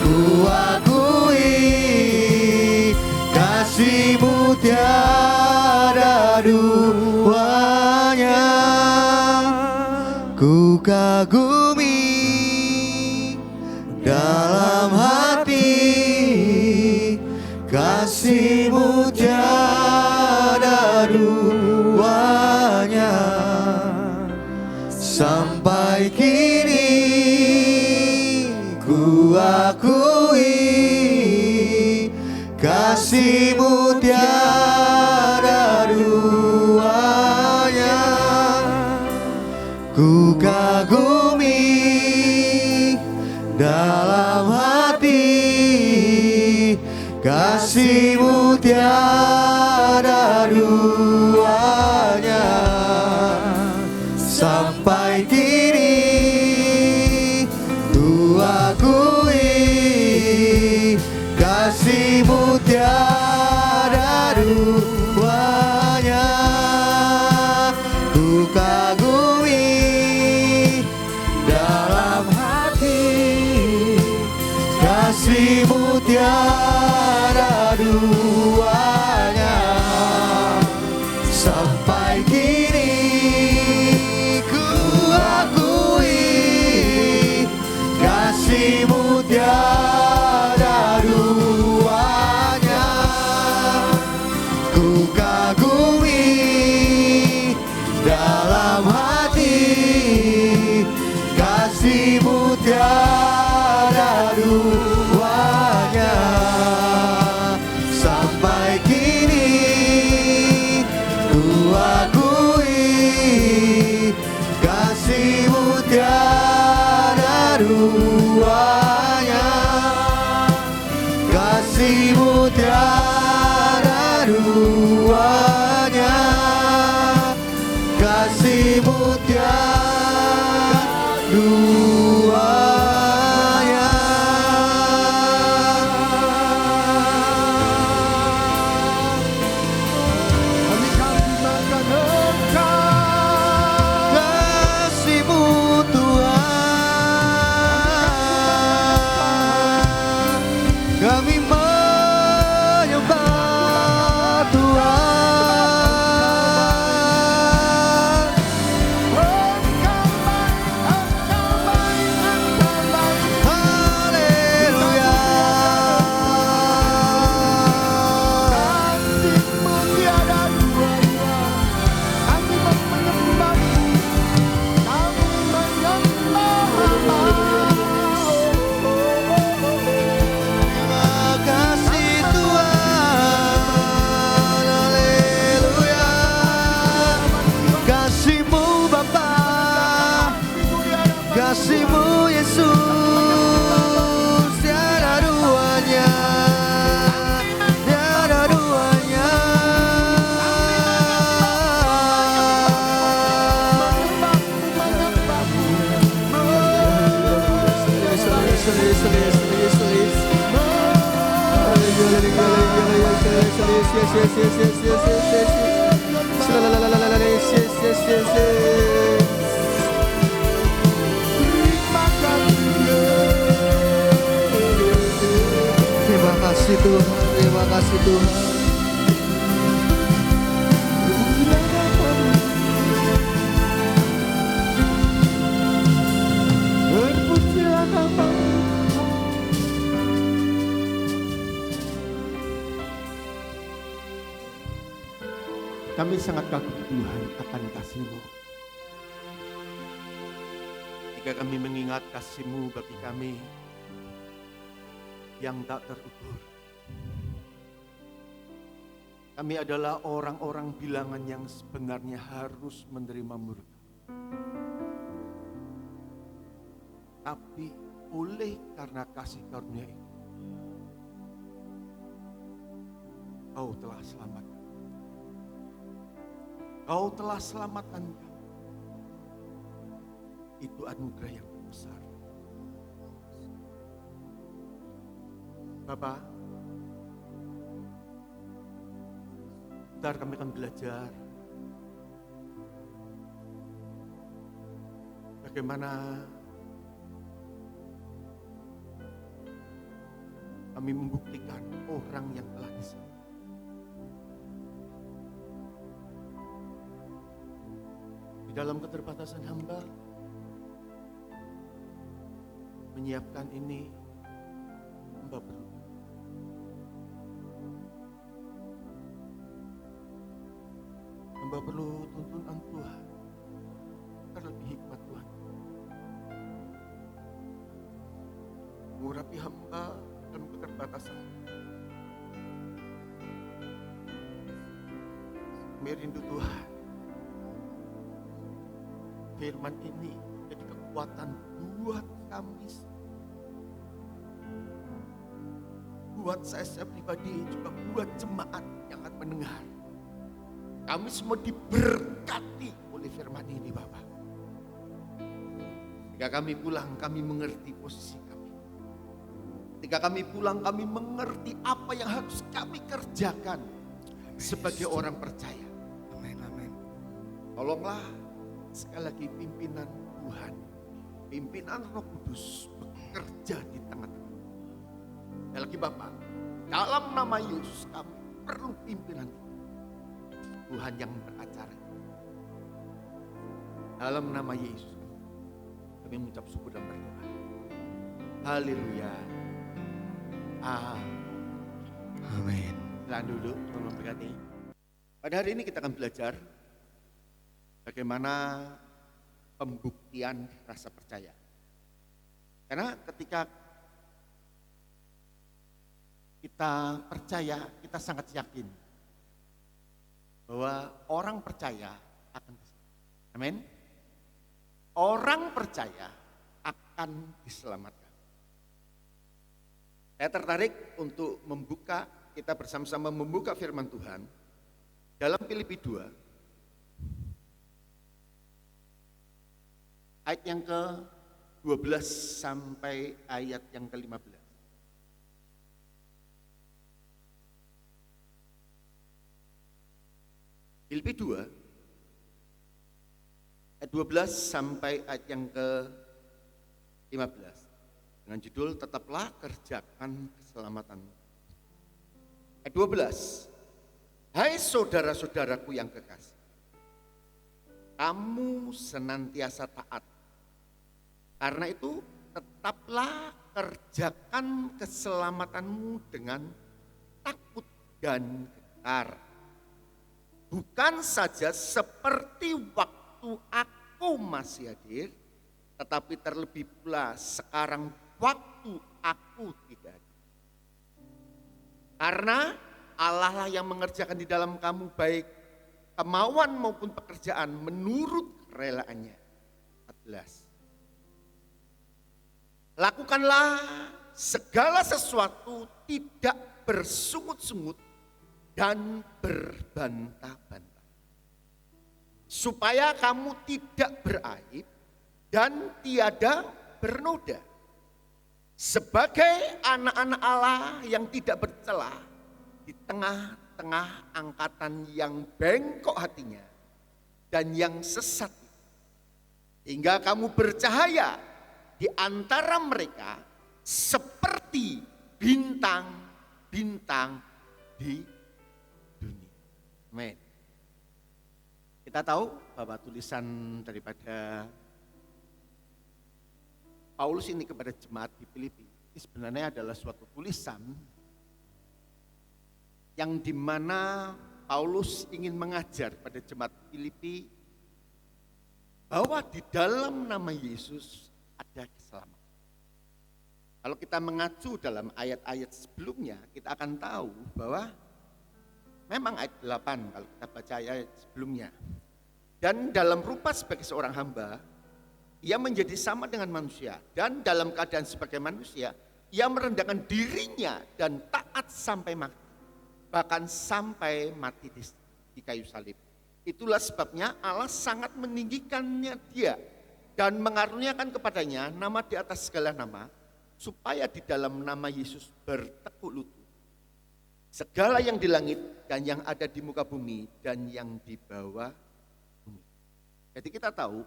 ku akui kasih-Mu tiada duanya. Ku kagumi dalam hati, kasih-Mu tiada duanya. Sampai kini ku akui kasih-Mu tiada duanya. yes, yes, yes, yes, yes, yes, yes, yes, yes, yes. Terima kasih Tuhan, terima kasih Tuhan. Berpujilah nama-Mu. Kami sangat kagum Tuhan akan kasih-Mu. Jika kami mengingat kasih-Mu bagi kami yang tak terukur. Kami adalah orang-orang bilangan yang sebenarnya harus menerima murka. Tapi oleh karena kasih karunia itu, Kau telah selamatkan. Kau telah selamatkan kami. Itu anugerah yang besar. Bapak, ntar kami akan belajar bagaimana kami membuktikan orang yang telah diselamatkan. Di dalam keterbatasan hamba, menyiapkan ini, hamba perlu. Hamba perlu tuntunan Tuhan, terlebih hikmat Tuhan. Mengurapi hamba dalam keterbatasan. Kami rindu Tuhan. Firman ini jadi kekuatan buat kami. Buat saya pribadi, juga buat jemaat yang akan mendengar. Kami semua diberkati oleh firman ini Bapak. Ketika kami pulang, kami mengerti posisi kami. Ketika kami pulang, kami mengerti apa yang harus kami kerjakan sebagai orang percaya. Amin, amin. Tolonglah sekali lagi pimpinan Tuhan, pimpinan Roh Kudus bekerja di tengah-tengah. Sekali lagi Bapak, dalam nama Yesus kami perlu pimpinan Tuhan yang beracara. Dalam nama Yesus kami mengucap syukur dan berdoa. Haleluya. Amin. Silakan duduk, tolong memberkati. Pada hari ini kita akan belajar bagaimana pembuktian rasa percaya. Karena ketika kita percaya, kita sangat yakin bahwa orang percaya akan diselamatkan. Amin. Orang percaya akan diselamatkan. Saya tertarik untuk membuka, kita bersama-sama membuka firman Tuhan dalam Filipi 2 ayat yang ke-12 sampai ayat yang ke-15. Filipi 2 ayat 12 sampai ayat yang ke-15 dengan judul tetaplah kerjakan keselamatanmu. Ayat 12. Hai saudara-saudaraku yang kekasih, kamu senantiasa taat. Karena itu tetaplah kerjakan keselamatanmu dengan takut dan gentar. Bukan saja seperti waktu aku masih hadir, tetapi terlebih pula sekarang waktu aku tidak hadir. Karena Allah lah yang mengerjakan di dalam kamu baik kemauan maupun pekerjaan menurut kerelaannya. 14. Lakukanlah segala sesuatu tidak bersungut-sungut dan berbantah-bantah, supaya kamu tidak beraib dan tiada bernoda, sebagai anak-anak Allah yang tidak bercela di tengah-tengah tengah-tengah angkatan yang bengkok hatinya dan yang sesat. Hingga kamu bercahaya di antara mereka seperti bintang-bintang di dunia. Amin. Kita tahu bahwa tulisan daripada Paulus ini kepada jemaat di Filipi ini sebenarnya adalah suatu tulisan yang dimana Paulus ingin mengajar pada jemaat Filipi bahwa di dalam nama Yesus ada keselamatan. Kalau kita mengacu dalam ayat-ayat sebelumnya, kita akan tahu bahwa memang ayat 8 kalau kita baca ayat sebelumnya. Dan dalam rupa sebagai seorang hamba, ia menjadi sama dengan manusia. Dan dalam keadaan sebagai manusia, ia merendahkan dirinya dan taat sampai mati. Bahkan sampai mati di kayu salib. Itulah sebabnya Allah sangat meninggikannya dia. Dan mengaruniakan kepadanya nama di atas segala nama. Supaya di dalam nama Yesus bertekuk lutut. Segala yang di langit dan yang ada di muka bumi dan yang di bawah bumi. Jadi kita tahu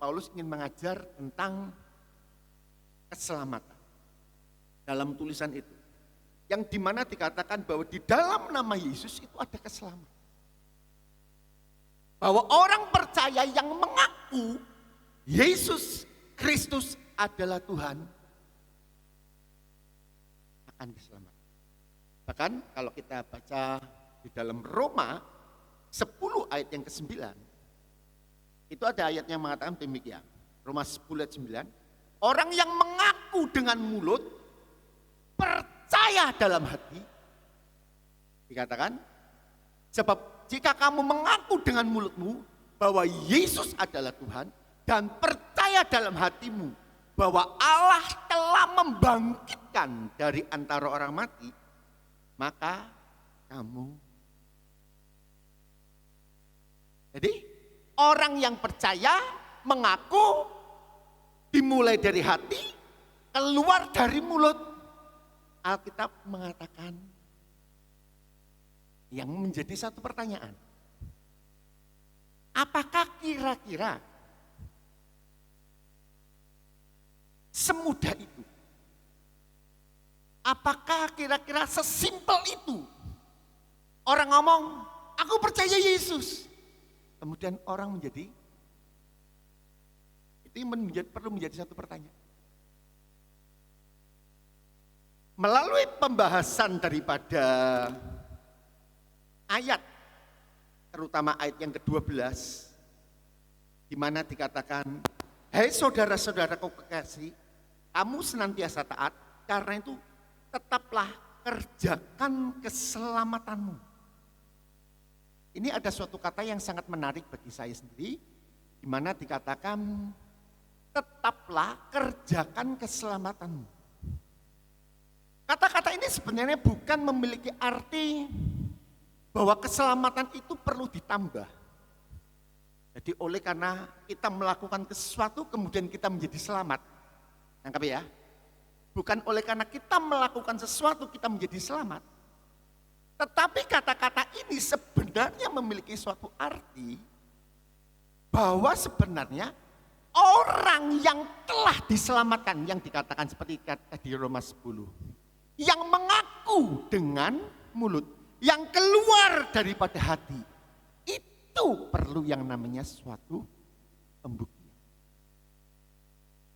Paulus ingin mengajar tentang keselamatan dalam tulisan itu. Yang dimana dikatakan bahwa di dalam nama Yesus itu ada keselamatan. Bahwa orang percaya yang mengaku Yesus Kristus adalah Tuhan akan diselamatkan. Bahkan kalau kita baca di dalam Roma 10 ayat yang ke-9, itu ada ayatnya yang mengatakan demikian. Roma 10 ayat 9, orang yang mengaku dengan mulut, percaya dalam hati, dikatakan, sebab jika kamu mengaku dengan mulutmu bahwa Yesus adalah Tuhan, dan percaya dalam hatimu bahwa Allah telah membangkitkan dari antara orang mati, maka kamu. Jadi orang yang percaya mengaku dimulai dari hati, keluar dari mulut. Alkitab mengatakan yang menjadi satu pertanyaan. Apakah kira-kira semudah itu? Apakah kira-kira sesimpel itu? Orang ngomong, aku percaya Yesus. Kemudian orang menjadi, itu perlu menjadi satu pertanyaan. Melalui pembahasan daripada ayat, terutama ayat yang ke-12, di mana dikatakan, hai saudara-saudaraku kekasih, kamu senantiasa taat, karena itu tetaplah kerjakan keselamatanmu. Ini ada suatu kata yang sangat menarik bagi saya sendiri, di mana dikatakan, tetaplah kerjakan keselamatanmu. Kata-kata ini sebenarnya bukan memiliki arti bahwa keselamatan itu perlu ditambah. Jadi oleh karena kita melakukan sesuatu kemudian kita menjadi selamat. Nangkap ya? Bukan oleh karena kita melakukan sesuatu kita menjadi selamat. Tetapi kata-kata ini sebenarnya memiliki suatu arti bahwa sebenarnya orang yang telah diselamatkan, yang dikatakan seperti di Roma 10. Yang mengaku dengan mulut, yang keluar daripada hati, itu perlu yang namanya suatu pembuktian.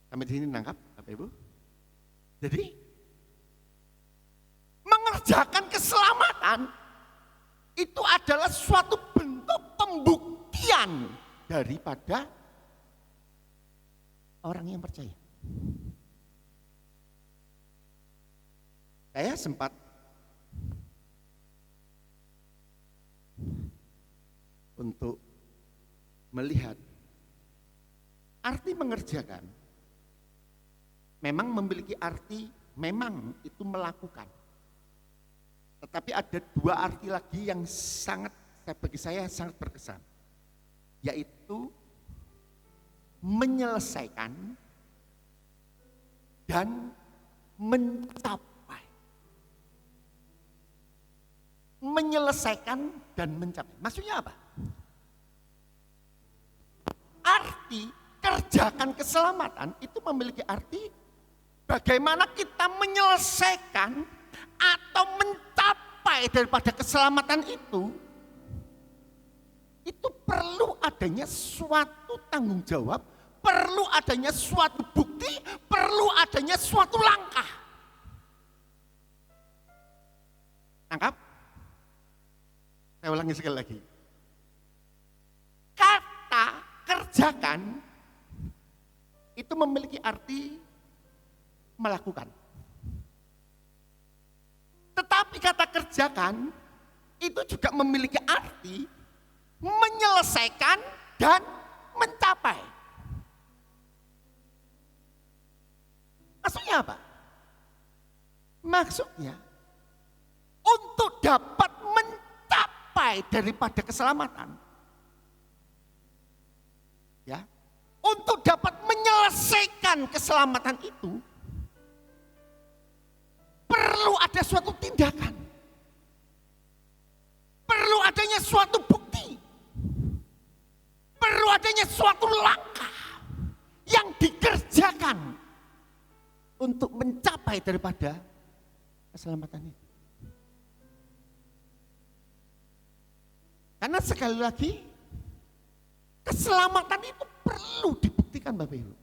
Sampai di sini nangkap, Bapak Ibu? Jadi, mengerjakan keselamatan itu adalah suatu bentuk pembuktian daripada orang yang percaya. Saya sempat untuk melihat arti mengerjakan memang memiliki arti, memang itu melakukan. Tetapi ada dua arti lagi yang sangat, bagi saya sangat berkesan. Yaitu menyelesaikan dan mencapai. menyelesaikan dan mencapai. Maksudnya apa? Arti kerjakan keselamatan itu memiliki arti bagaimana kita menyelesaikan atau mencapai daripada keselamatan itu perlu adanya suatu tanggung jawab, perlu adanya suatu bukti, perlu adanya suatu langkah. Tangkap? Saya ulangi sekali lagi. Kata kerjakan itu memiliki arti melakukan. Tetapi kata kerjakan itu juga memiliki arti menyelesaikan dan mencapai. Maksudnya apa? Maksudnya untuk dapat mencapai daripada keselamatan, ya, untuk dapat menyelesaikan keselamatan itu perlu ada suatu tindakan, perlu adanya suatu bukti, perlu adanya suatu langkah yang dikerjakan untuk mencapai daripada keselamatan itu. Karena sekali lagi keselamatan itu perlu dibuktikan Bapak Ibu.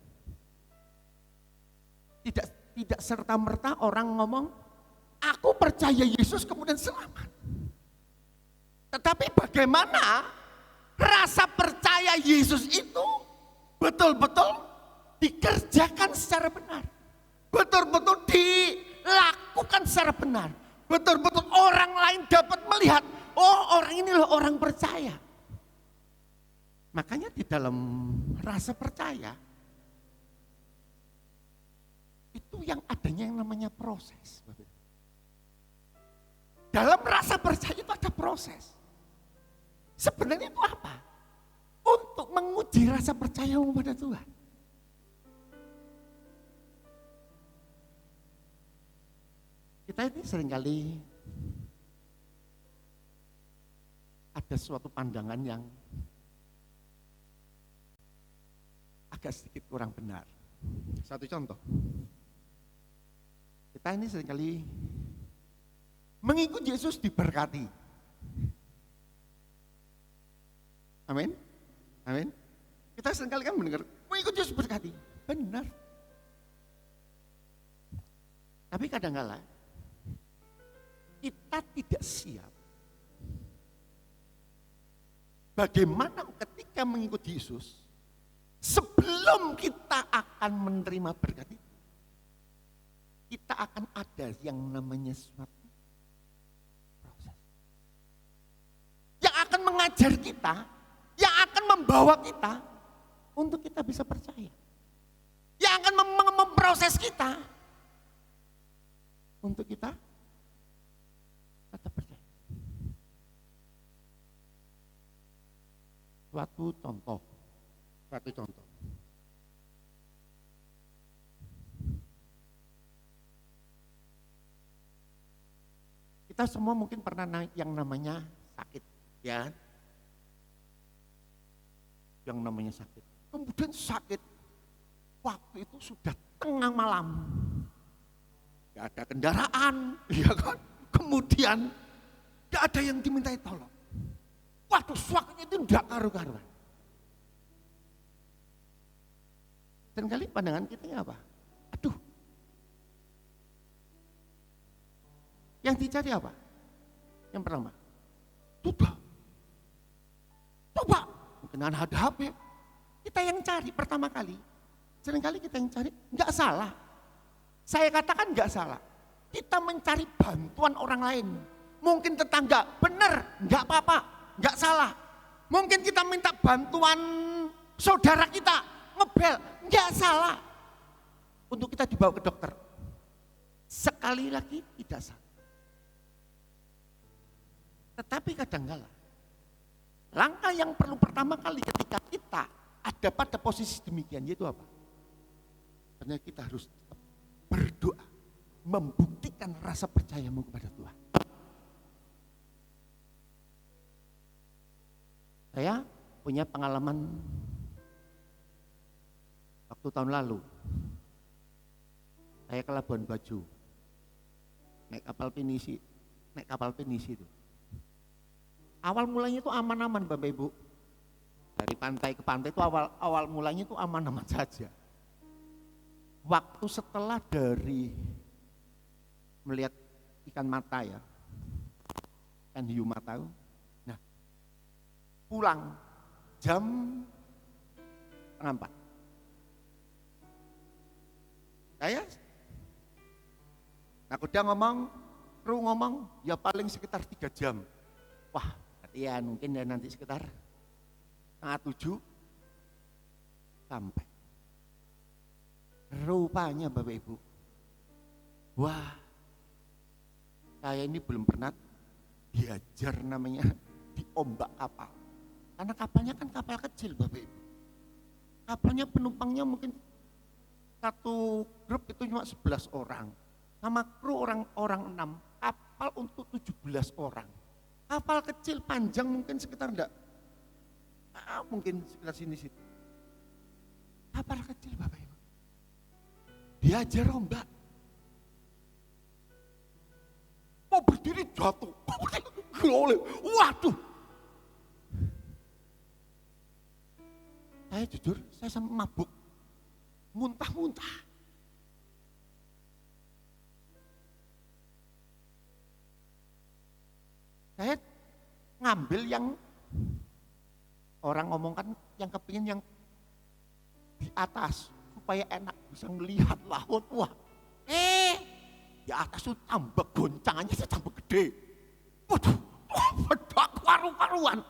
Tidak serta-merta orang ngomong, aku percaya Yesus kemudian selamat. Tetapi bagaimana rasa percaya Yesus itu betul-betul dikerjakan secara benar. Betul-betul dilakukan secara benar. Betul-betul orang lain dapat melihat, oh orang ini loh orang percaya. Makanya di dalam rasa percaya, itu yang adanya yang namanya proses. Dalam rasa percaya itu ada proses. Sebenarnya itu apa? Untuk menguji rasa percayamu pada Tuhan. Kita ini seringkali ada suatu pandangan yang agak sedikit kurang benar. Satu contoh. Kita ini seringkali mengikut Yesus diberkati. Amin. Amin. Kita seringkali kan mendengar mengikut Yesus berkati. Benar. Tapi kadang-kala kita tidak siap. Bagaimana ketika mengikut Yesus, sebelum kita akan menerima berkat itu, kita akan ada yang namanya suatu proses. Yang akan mengajar kita, yang akan membawa kita untuk kita bisa percaya. Yang akan memproses kita untuk kita tetap percaya. Suatu contoh. Kita semua mungkin pernah yang namanya sakit, ya kan? Yang namanya sakit. Kemudian sakit, waktu itu sudah tengah malam. Gak ada kendaraan, ya kan? Kemudian gak ada yang dimintai tolong. Waduh, sakitnya itu gak karu-karuan. Dan kali pandangan kita apa? Aduh. Yang dicari apa? Yang pertama, coba. Mungkin ada HP. Kita yang cari pertama kali. Seringkali kita yang cari, enggak salah. Saya katakan enggak salah. Kita mencari bantuan orang lain. Mungkin tetangga, benar, enggak apa-apa, enggak salah. Mungkin kita minta bantuan saudara kita, ngebel, enggak salah. Untuk kita dibawa ke dokter. Sekali lagi tidak salah. Tetapi kadang-kala langkah yang perlu pertama kali ketika kita ada pada posisi demikian yaitu apa? Karena kita harus berdoa, membuktikan rasa percayamu kepada Tuhan. Saya punya pengalaman waktu tahun lalu. Saya ke Labuan Bajo, naik kapal pinisi itu. Awal mulanya itu aman-aman Bapak Ibu. Dari pantai ke pantai itu awal mulanya itu aman-aman saja. Waktu setelah dari melihat ikan mata ya, ikan hiu mata, nah pulang jam 3:30. Saya nakoda kru ngomong ya paling sekitar 3 jam. Wah, ya mungkin ya nanti sekitar 6:30 sampai. Rupanya Bapak Ibu, wah saya ini belum pernah diajar namanya diombak kapal. Karena kapalnya kan kapal kecil Bapak Ibu. Kapalnya penumpangnya mungkin satu grup itu cuma 11 orang. Sama kru orang 6, kapal untuk 17 orang. Kapal kecil panjang mungkin sekitar mungkin sekitar sini-situ. Kapal kecil Bapak Ibu. Diajar ombak. Mau berdiri jatuh. Waduh. Saya jujur, saya sampai mabuk. Muntah-muntah. Saya ngambil yang orang ngomongkan yang kepingin yang di atas supaya enak bisa melihat laut. Wah, di atas itu tambah goncangannya tambah gede. Waduh, bedak karu-karuan.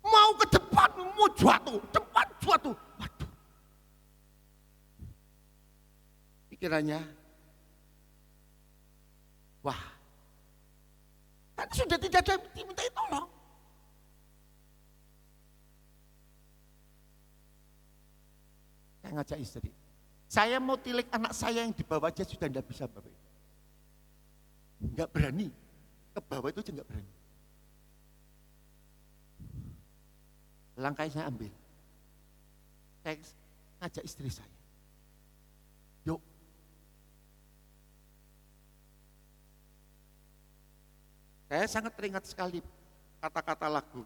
Mau ke depan, mau jatuh, depan jatuh. Waduh. Pikirannya, wah, kan sudah tidak ada dimintai tolong. Saya ngajak istri, saya mau tilik anak saya yang di bawah aja sudah tidak bisa Bapak. Enggak berani, ke bawah itu aja enggak berani. Langkah saya ambil, saya ngajak istri saya, yuk. Saya sangat teringat sekali kata-kata lagu,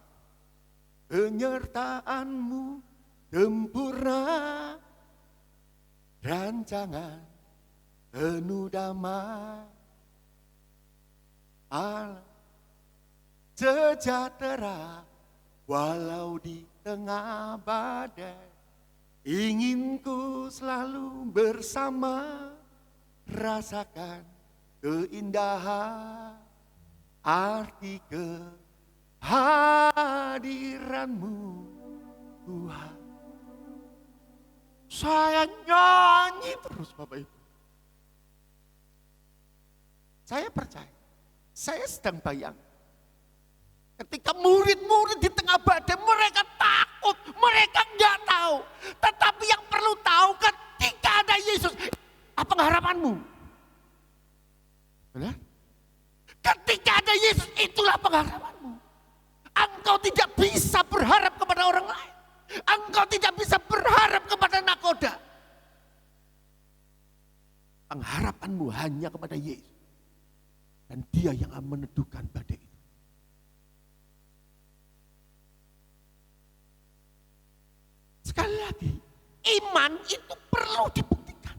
penyertaanmu sempurna, rancangan penuh damai, Allah sejahtera walau di tengah badai, ingin ku selalu bersama, rasakan keindahan arti kehadiranmu Tuhan. Saya nyanyi terus Bapak Ibu. Saya percaya, saya sedang bayang. Ketika murid-murid di tengah badai, mereka takut, mereka nggak tahu. Tetapi yang perlu tahu ketika ada Yesus, apa harapanmu? Benar? Ketika ada Yesus, itulah pengharapanmu. Engkau tidak bisa berharap kepada orang lain. Engkau tidak bisa berharap kepada nakoda. Pengharapanmu hanya kepada Yesus. Dan Dia yang akan meneduhkan badai itu. Sekali lagi, iman itu perlu dibuktikan.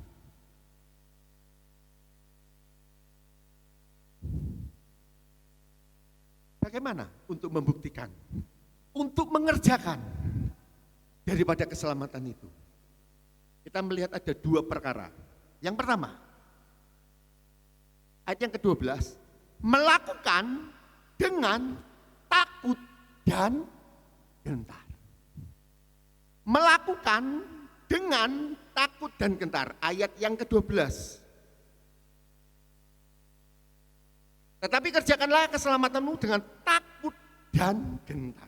Bagaimana untuk membuktikan? Untuk mengerjakan daripada keselamatan itu. Kita melihat ada 2 perkara. Yang pertama, ayat yang ke-12, melakukan dengan takut dan gentar. Melakukan dengan takut dan gentar. Ayat yang ke-12. Tetapi kerjakanlah keselamatanmu dengan takut dan gentar.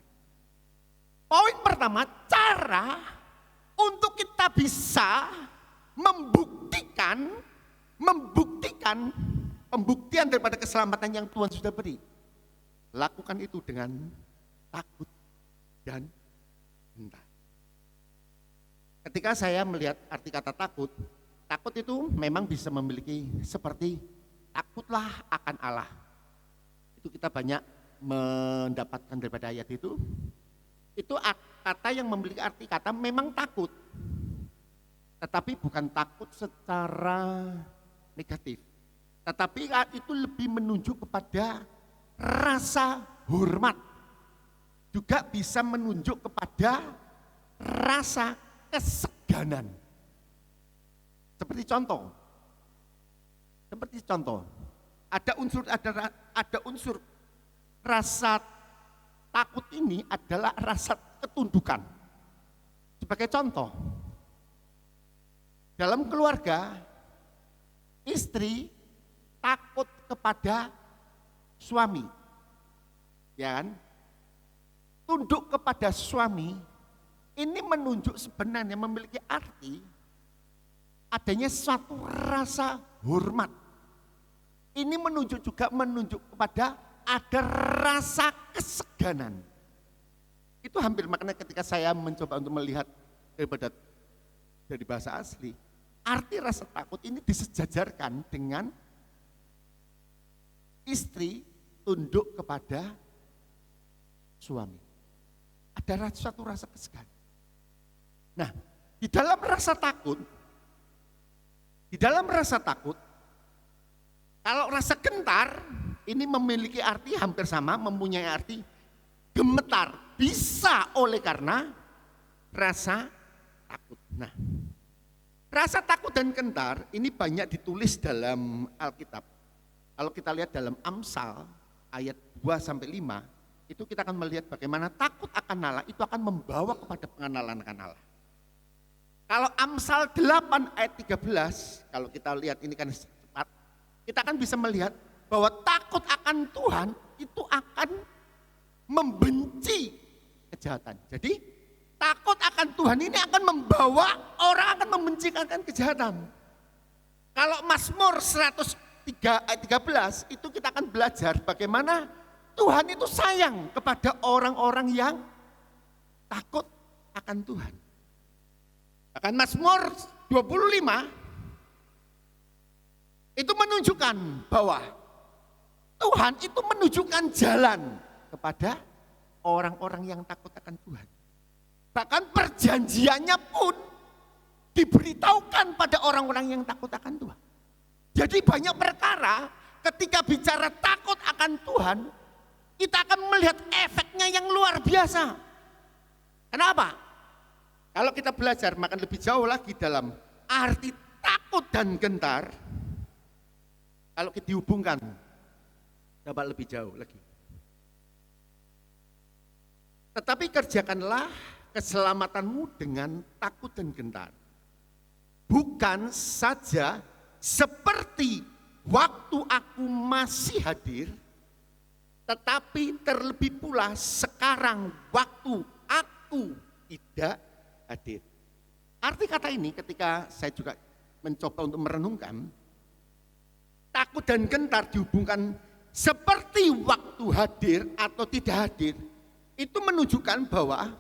Poin pertama, cara untuk kita bisa membuktikan pembuktian daripada keselamatan yang Tuhan sudah beri. Lakukan itu dengan takut dan gentar. Ketika saya melihat arti kata takut, takut itu memang bisa memiliki seperti takutlah akan Allah. Itu kita banyak mendapatkan daripada ayat itu. Itu kata yang memiliki arti kata memang takut. Tetapi bukan takut secara negatif. Tetapi itu lebih menunjuk kepada rasa hormat. Juga bisa menunjuk kepada rasa keseganan. Seperti contoh, ada unsur rasa takut ini adalah rasa ketundukan. Sebagai contoh, dalam keluarga, istri takut kepada suami, ya kan? Tunduk kepada suami, ini menunjuk sebenarnya memiliki arti adanya suatu rasa hormat. Ini menunjuk kepada ada rasa keseganan. Itu hampir makna ketika saya mencoba untuk melihat dari bahasa asli, arti rasa takut ini disejajarkan dengan istri tunduk kepada suami. Ada suatu rasa keseganan. Nah, di dalam rasa takut, kalau rasa gentar ini memiliki arti hampir sama, mempunyai arti gemetar, bisa oleh karena rasa takut. Nah, rasa takut dan gentar ini banyak ditulis dalam Alkitab. Kalau kita lihat dalam Amsal ayat 2-5, itu kita akan melihat bagaimana takut akan Allah itu akan membawa kepada pengenalan akan Allah. Kalau Amsal 8 ayat 13, kalau kita lihat ini kan cepat, kita akan bisa melihat bahwa takut akan Tuhan itu akan membenci kejahatan. Jadi takut akan Tuhan ini akan membawa orang akan membenci akan kejahatan. Kalau Mazmur 103 ayat 13 itu kita akan belajar bagaimana Tuhan itu sayang kepada orang-orang yang takut akan Tuhan. Bahkan Mazmur 25 itu menunjukkan bahwa Tuhan itu menunjukkan jalan kepada orang-orang yang takut akan Tuhan. Bahkan perjanjiannya pun diberitahukan pada orang-orang yang takut akan Tuhan. Jadi banyak perkara ketika bicara takut akan Tuhan, kita akan melihat efeknya yang luar biasa. Kenapa? Kalau kita belajar makan lebih jauh lagi dalam arti takut dan gentar, kalau kita dihubungkan, coba lebih jauh lagi. Tetapi kerjakanlah keselamatanmu dengan takut dan gentar. Bukan saja seperti waktu aku masih hadir, tetapi terlebih pula sekarang waktu aku tidak hadir. Arti kata ini ketika saya juga mencoba untuk merenungkan, takut dan gentar dihubungkan seperti waktu hadir atau tidak hadir, itu menunjukkan bahwa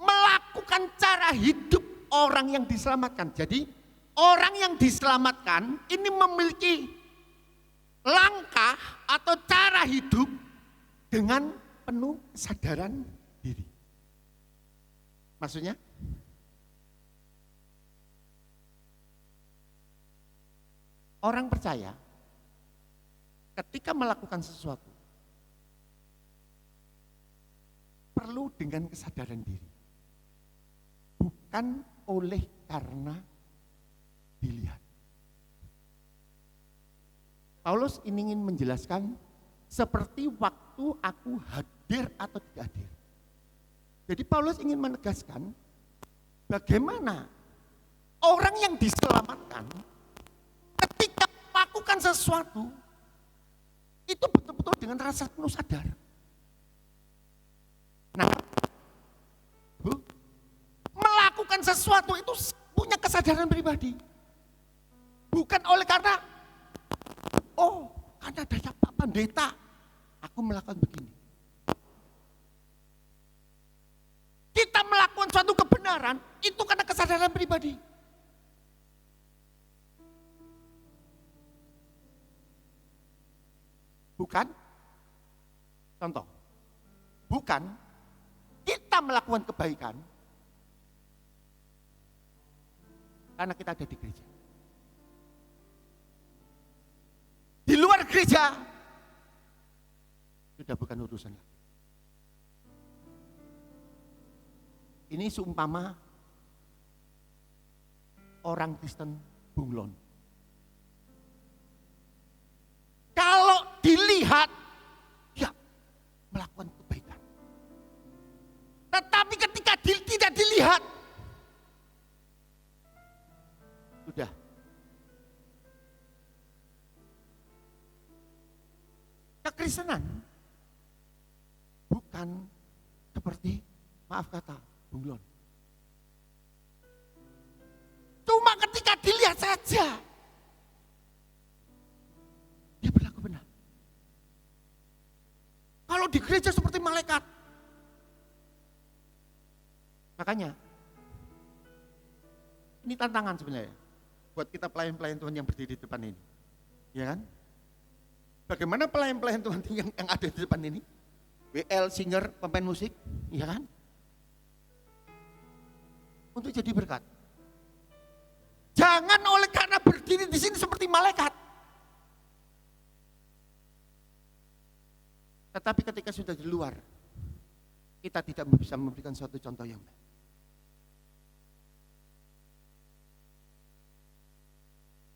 melakukan cara hidup orang yang diselamatkan. Jadi orang yang diselamatkan ini memiliki langkah atau cara hidup dengan penuh kesadaran diri. Maksudnya? Orang percaya ketika melakukan sesuatu perlu dengan kesadaran diri. Bukan oleh karena dilihat. Paulus ingin menjelaskan seperti waktu aku hadir atau tidak hadir. Jadi Paulus ingin menegaskan bagaimana orang yang diselamatkan ketika melakukan sesuatu itu betul-betul dengan rasa penuh sadar. Nah, melakukan sesuatu itu punya kesadaran pribadi. Bukan oleh karena karena ada Pak Pendeta, aku melakukan begini. kebenaran itu karena kesadaran pribadi. Bukan, contoh, bukan kita melakukan kebaikan karena kita ada di gereja. Di luar gereja, sudah bukan urusan lagi. Ini seumpama orang Kristen bunglon. Kalau dilihat, ya melakukan kebaikan. Tetapi ketika tidak dilihat, sudah. Kekristenan bukan seperti, maaf kata, bunglon. Cuma ketika dilihat saja, dia berlaku benar. Kalau di gereja seperti malaikat. Makanya, ini tantangan sebenarnya buat kita pelayan-pelayan Tuhan yang berdiri di depan ini. Ya kan? Bagaimana pelayan-pelayan Tuhan yang ada di depan ini? WL, singer, pemain musik, ya kan? Untuk jadi berkat. Jangan oleh karena berdiri di sini seperti malaikat. Tetapi ketika sudah di luar, kita tidak bisa memberikan suatu contoh yang baik.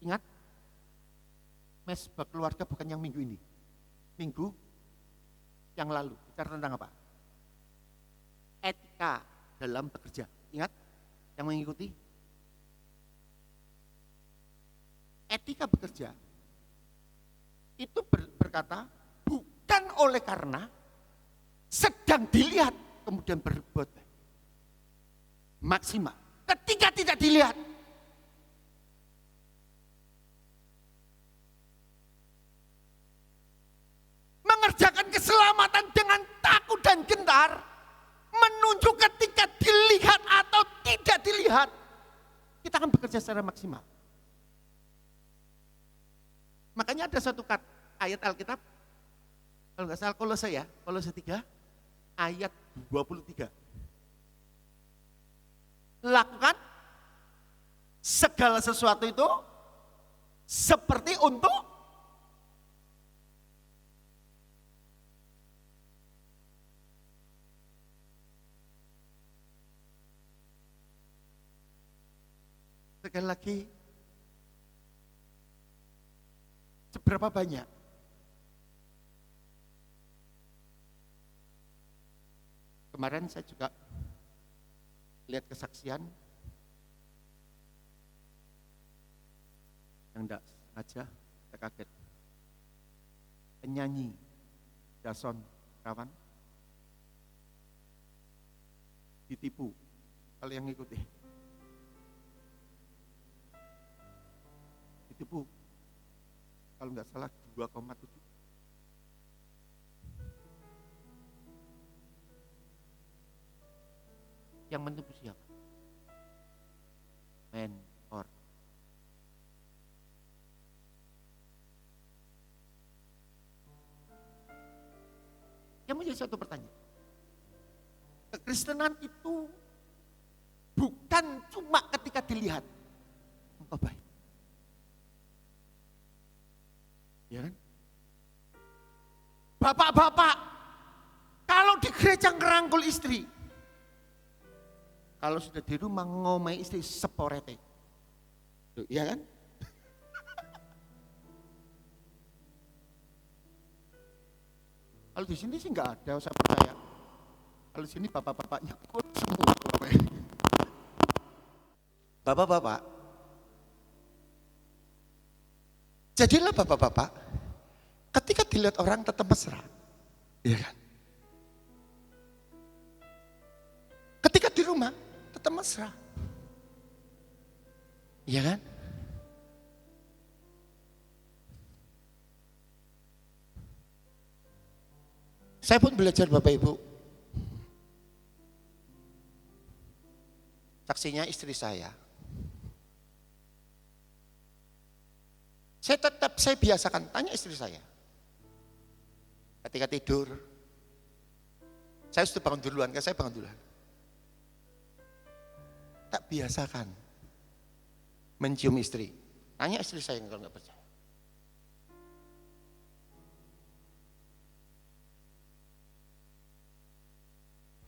Ingat, mesbah keluarga bukan yang minggu ini. Minggu yang lalu, bicara tentang apa? Etika dalam bekerja. Ingat, yang mengikuti? Etika bekerja itu berkata, bukan oleh karena sedang dilihat kemudian berbuat baik. Maksimal. Ketika tidak dilihat, mengerjakan keselamatan dengan takut dan gentar, menunjuk ketika dilihat atau tidak dilihat, kita akan bekerja secara maksimal. Makanya ada satu ayat Alkitab, kalau nggak salah Kolose 3, ayat 23. Lakukan segala sesuatu itu seperti untuk sekali lagi, seberapa banyak kemarin saya juga lihat kesaksian yang enggak sengaja, saya kaget. Penyanyi Jason kawan ditipu, kalau yang ngikuti ditipu, kalau nggak salah 2,7. Yang menipu siapa? Mentor. Yang menjadi satu pertanyaan. Kekristenan itu bukan cuma ketika dilihat engkau baik. Ya kan? Bapak-bapak, kalau di gereja ngerangkul istri, kalau sudah di rumah ngomai istri seporete. Tuh, iya kan? Kalau di sini sih nggak ada, saya percaya. Kalau di sini bapak-bapaknya cool semua. Bapak-bapak, jadilah bapak-bapak ketika dilihat orang tetap mesra. Iya kan? Ketika di rumah tetap mesra. Iya kan? Saya pun belajar Bapak Ibu. Saksinya istri saya. Saya biasakan, tanya istri saya. Ketika tidur, saya sudah bangun duluan, kan saya bangun duluan. Tak biasakan mencium istri. Tanya istri saya kalau nggak percaya.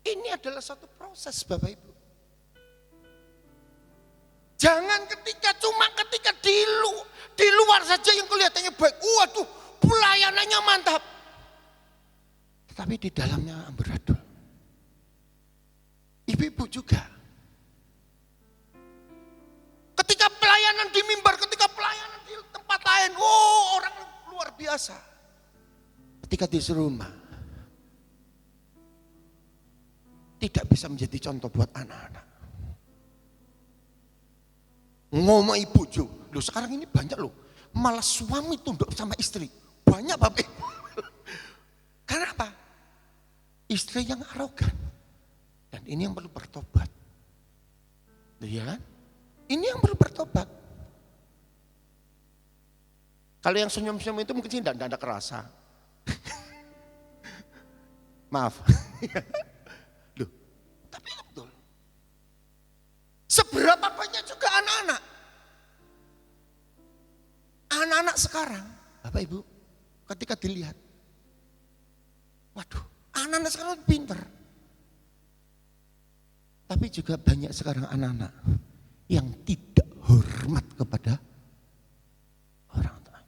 Ini adalah satu proses Bapak Ibu. Jangan ketika di luar saja yang kelihatannya baik. Waduh, pelayanannya mantap. Tetapi di dalamnya amburadul. Ibu-ibu juga. Ketika pelayanan di mimbar, ketika pelayanan di tempat lain, orang luar biasa. Ketika di rumah, tidak bisa menjadi contoh buat anak-anak. Ngomong ibu juga, loh sekarang ini banyak loh, malah suami tunduk sama istri. Banyak Bapak Ibu. Karena apa? Istri yang arogan. Dan ini yang perlu bertobat. Iya kan? Ini yang perlu bertobat. Kalau yang senyum-senyum itu mungkin sih tidak ada kerasa. Maaf. Loh, tapi betul. Seberapa banyak juga anak-anak. Anak-anak sekarang, Bapak Ibu, ketika dilihat, waduh, anak-anak sekarang pinter. Tapi juga banyak sekarang anak-anak yang tidak hormat kepada orang tua.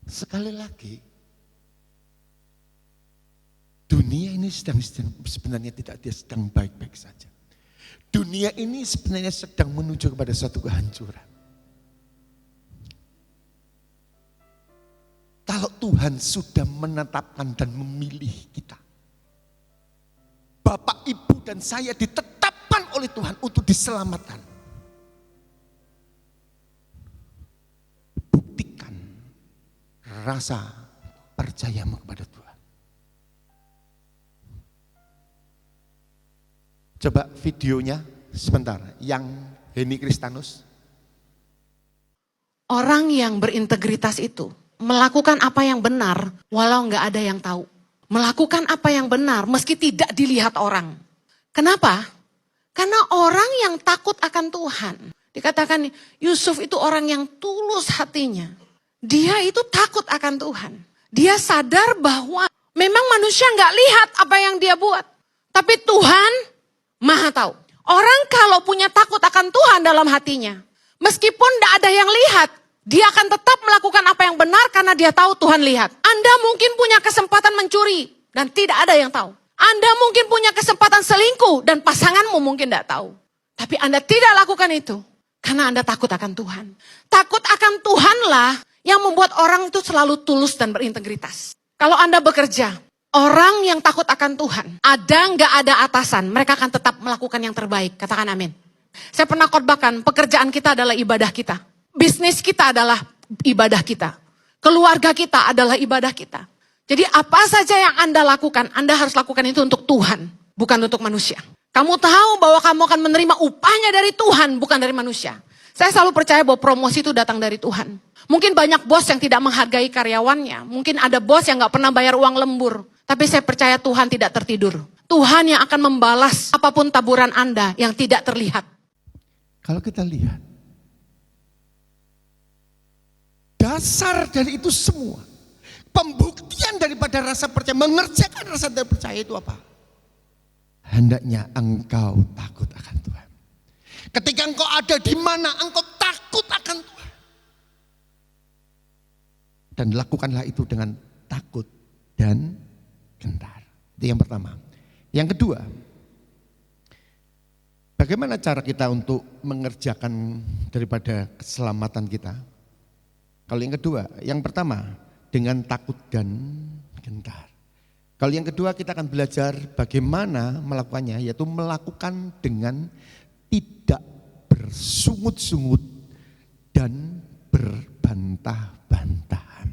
Sekali lagi, dunia ini sebenarnya tidak sedang baik-baik saja. Dunia ini sebenarnya sedang menuju kepada suatu kehancuran. Kalau Tuhan sudah menetapkan dan memilih kita, Bapak, Ibu, dan saya ditetapkan oleh Tuhan untuk diselamatkan. Buktikan rasa percayamu kepada Tuhan. Coba videonya sebentar, yang Heni Kristanus. Orang yang berintegritas itu melakukan apa yang benar walau nggak ada yang tahu. Melakukan apa yang benar meski tidak dilihat orang. Kenapa? Karena orang yang takut akan Tuhan. Dikatakan Yusuf itu orang yang tulus hatinya. Dia itu takut akan Tuhan. Dia sadar bahwa memang manusia nggak lihat apa yang dia buat. Tapi Tuhan Maha tahu. Orang kalau punya takut akan Tuhan dalam hatinya, meskipun tidak ada yang lihat, dia akan tetap melakukan apa yang benar karena dia tahu Tuhan lihat. Anda mungkin punya kesempatan mencuri dan tidak ada yang tahu. Anda mungkin punya kesempatan selingkuh dan pasanganmu mungkin tidak tahu. Tapi Anda tidak lakukan itu karena Anda takut akan Tuhan. Takut akan Tuhanlah yang membuat orang itu selalu tulus dan berintegritas. Kalau Anda bekerja, orang yang takut akan Tuhan, ada nggak ada atasan, mereka akan tetap melakukan yang terbaik. Katakan amin. Saya pernah khotbahkan, pekerjaan kita adalah ibadah kita. Bisnis kita adalah ibadah kita. Keluarga kita adalah ibadah kita. Jadi apa saja yang Anda lakukan, Anda harus lakukan itu untuk Tuhan, bukan untuk manusia. Kamu tahu bahwa kamu akan menerima upahnya dari Tuhan, bukan dari manusia. Saya selalu percaya bahwa promosi itu datang dari Tuhan. Mungkin banyak bos yang tidak menghargai karyawannya. Mungkin ada bos yang gak pernah bayar uang lembur. Tapi saya percaya Tuhan tidak tertidur. Tuhan yang akan membalas apapun taburan Anda yang tidak terlihat. Kalau kita lihat, dasar dari itu semua, pembuktian daripada rasa percaya, mengerjakan rasa percaya itu apa? Hendaknya engkau takut akan Tuhan. Ketika engkau ada di mana, engkau takut akan Tuhan. Dan lakukanlah itu dengan takut dan gentar. Itu yang pertama. Yang kedua, bagaimana cara kita untuk mengerjakan daripada keselamatan kita? Kalau yang kedua, yang pertama dengan takut dan gentar. Kalau yang kedua kita akan belajar bagaimana melakukannya, yaitu melakukan dengan tidak bersungut-sungut dan berbantah-bantahan.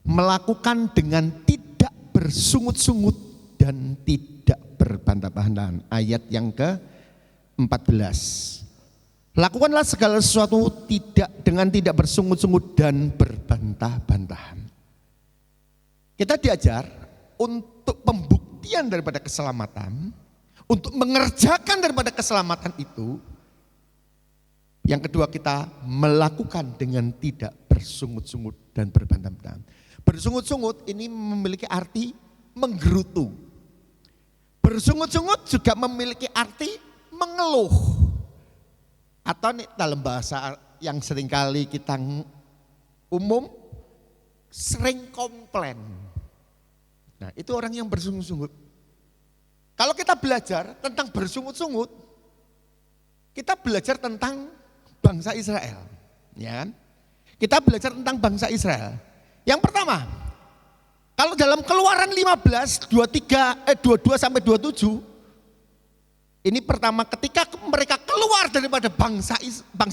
Melakukan dengan tidak bersungut-sungut dan tidak berbantah-bantahan. Ayat yang ke-14. Lakukanlah segala sesuatu dengan tidak bersungut-sungut dan berbantah-bantahan. Kita diajar untuk pembuktian daripada keselamatan, untuk mengerjakan daripada keselamatan itu. Yang kedua, kita melakukan dengan tidak bersungut-sungut dan berbantah-bantahan. Bersungut-sungut ini memiliki arti menggerutu. Bersungut-sungut juga memiliki arti mengeluh. Atau dalam bahasa yang seringkali kita umum, sering komplain. Nah, itu orang yang bersungut-sungut. Kalau kita belajar tentang bersungut-sungut, kita belajar tentang bangsa Israel, ya kan? Kita belajar tentang bangsa Israel. Yang pertama, kalau dalam Keluaran 15, 22 sampai 27, ini pertama ketika mereka keluar daripada bangsa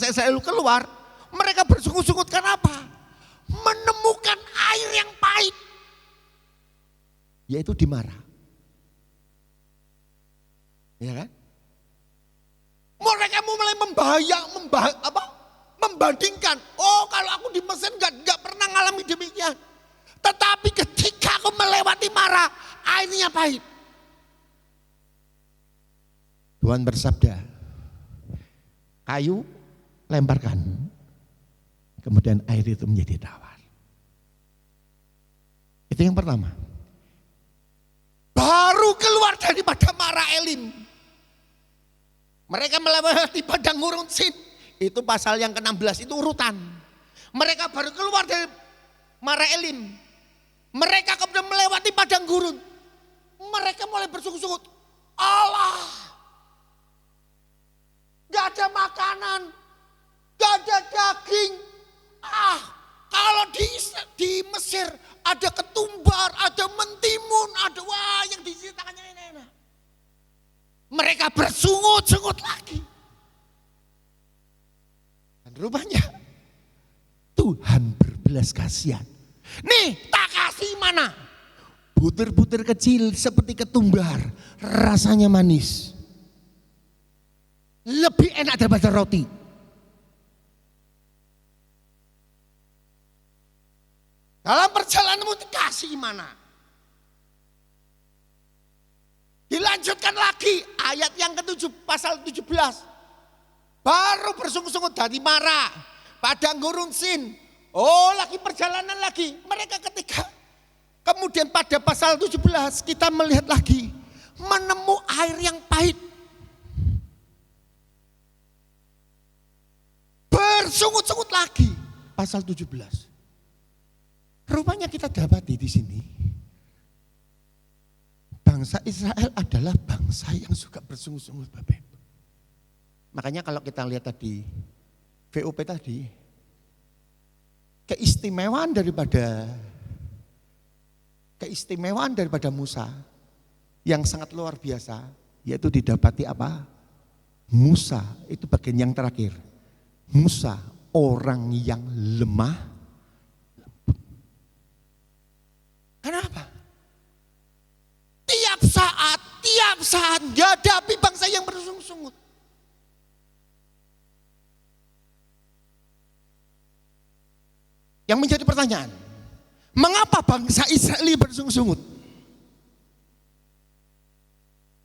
Israel keluar, mereka bersungut-sungut karena apa? Menemukan air yang pahit, yaitu di Mara. Ya kan? Mereka mulai membandingkan. Oh, kalau aku di Mesir nggak pernah ngalami demikian. Tetapi ketika aku melewati Mara, airnya pahit. Tuhan bersabda, kayu lemparkan, kemudian air itu menjadi tawar. Itu yang pertama. Baru keluar daripada Mara Elim, mereka melewati padang gurun Sin. Itu pasal yang ke-16, itu urutan. Mereka baru keluar dari Mara Elim, mereka kemudian melewati padang gurun. Mereka mulai bersungut-sungut, Allah, gak ada makanan, gak ada daging. Kalau di Mesir ada ketumbar, ada mentimun, ada yang diisi tangannya enak-enak. Mereka bersungut-sungut lagi. Dan rupanya Tuhan berbelas kasihan. Nih, tak kasih mana? Butir-butir kecil seperti ketumbar, rasanya manis. Lebih enak daripada roti. Dalam perjalananmu dikasih mana? Dilanjutkan lagi ayat yang ke-7 pasal 17. Baru bersungut-sungut dari Mara, padang gurun Sin. Oh, lagi perjalanan lagi. Mereka ketika kemudian pada pasal 17 kita melihat lagi menemu air yang pahit. Bersungut-sungut lagi pasal 17. Rupanya kita dapati di sini bangsa Israel adalah bangsa yang suka bersungut-sungut, Bapak Ibu. Makanya kalau kita lihat tadi VOP tadi, keistimewaan daripada Musa yang sangat luar biasa, yaitu didapati apa? Musa itu bagian yang terakhir. Musa orang yang lemah lembut. Kenapa? Tiap saat dihadapi bangsa yang bersungut-sungut. Yang menjadi pertanyaan, mengapa bangsa Israel bersungut-sungut?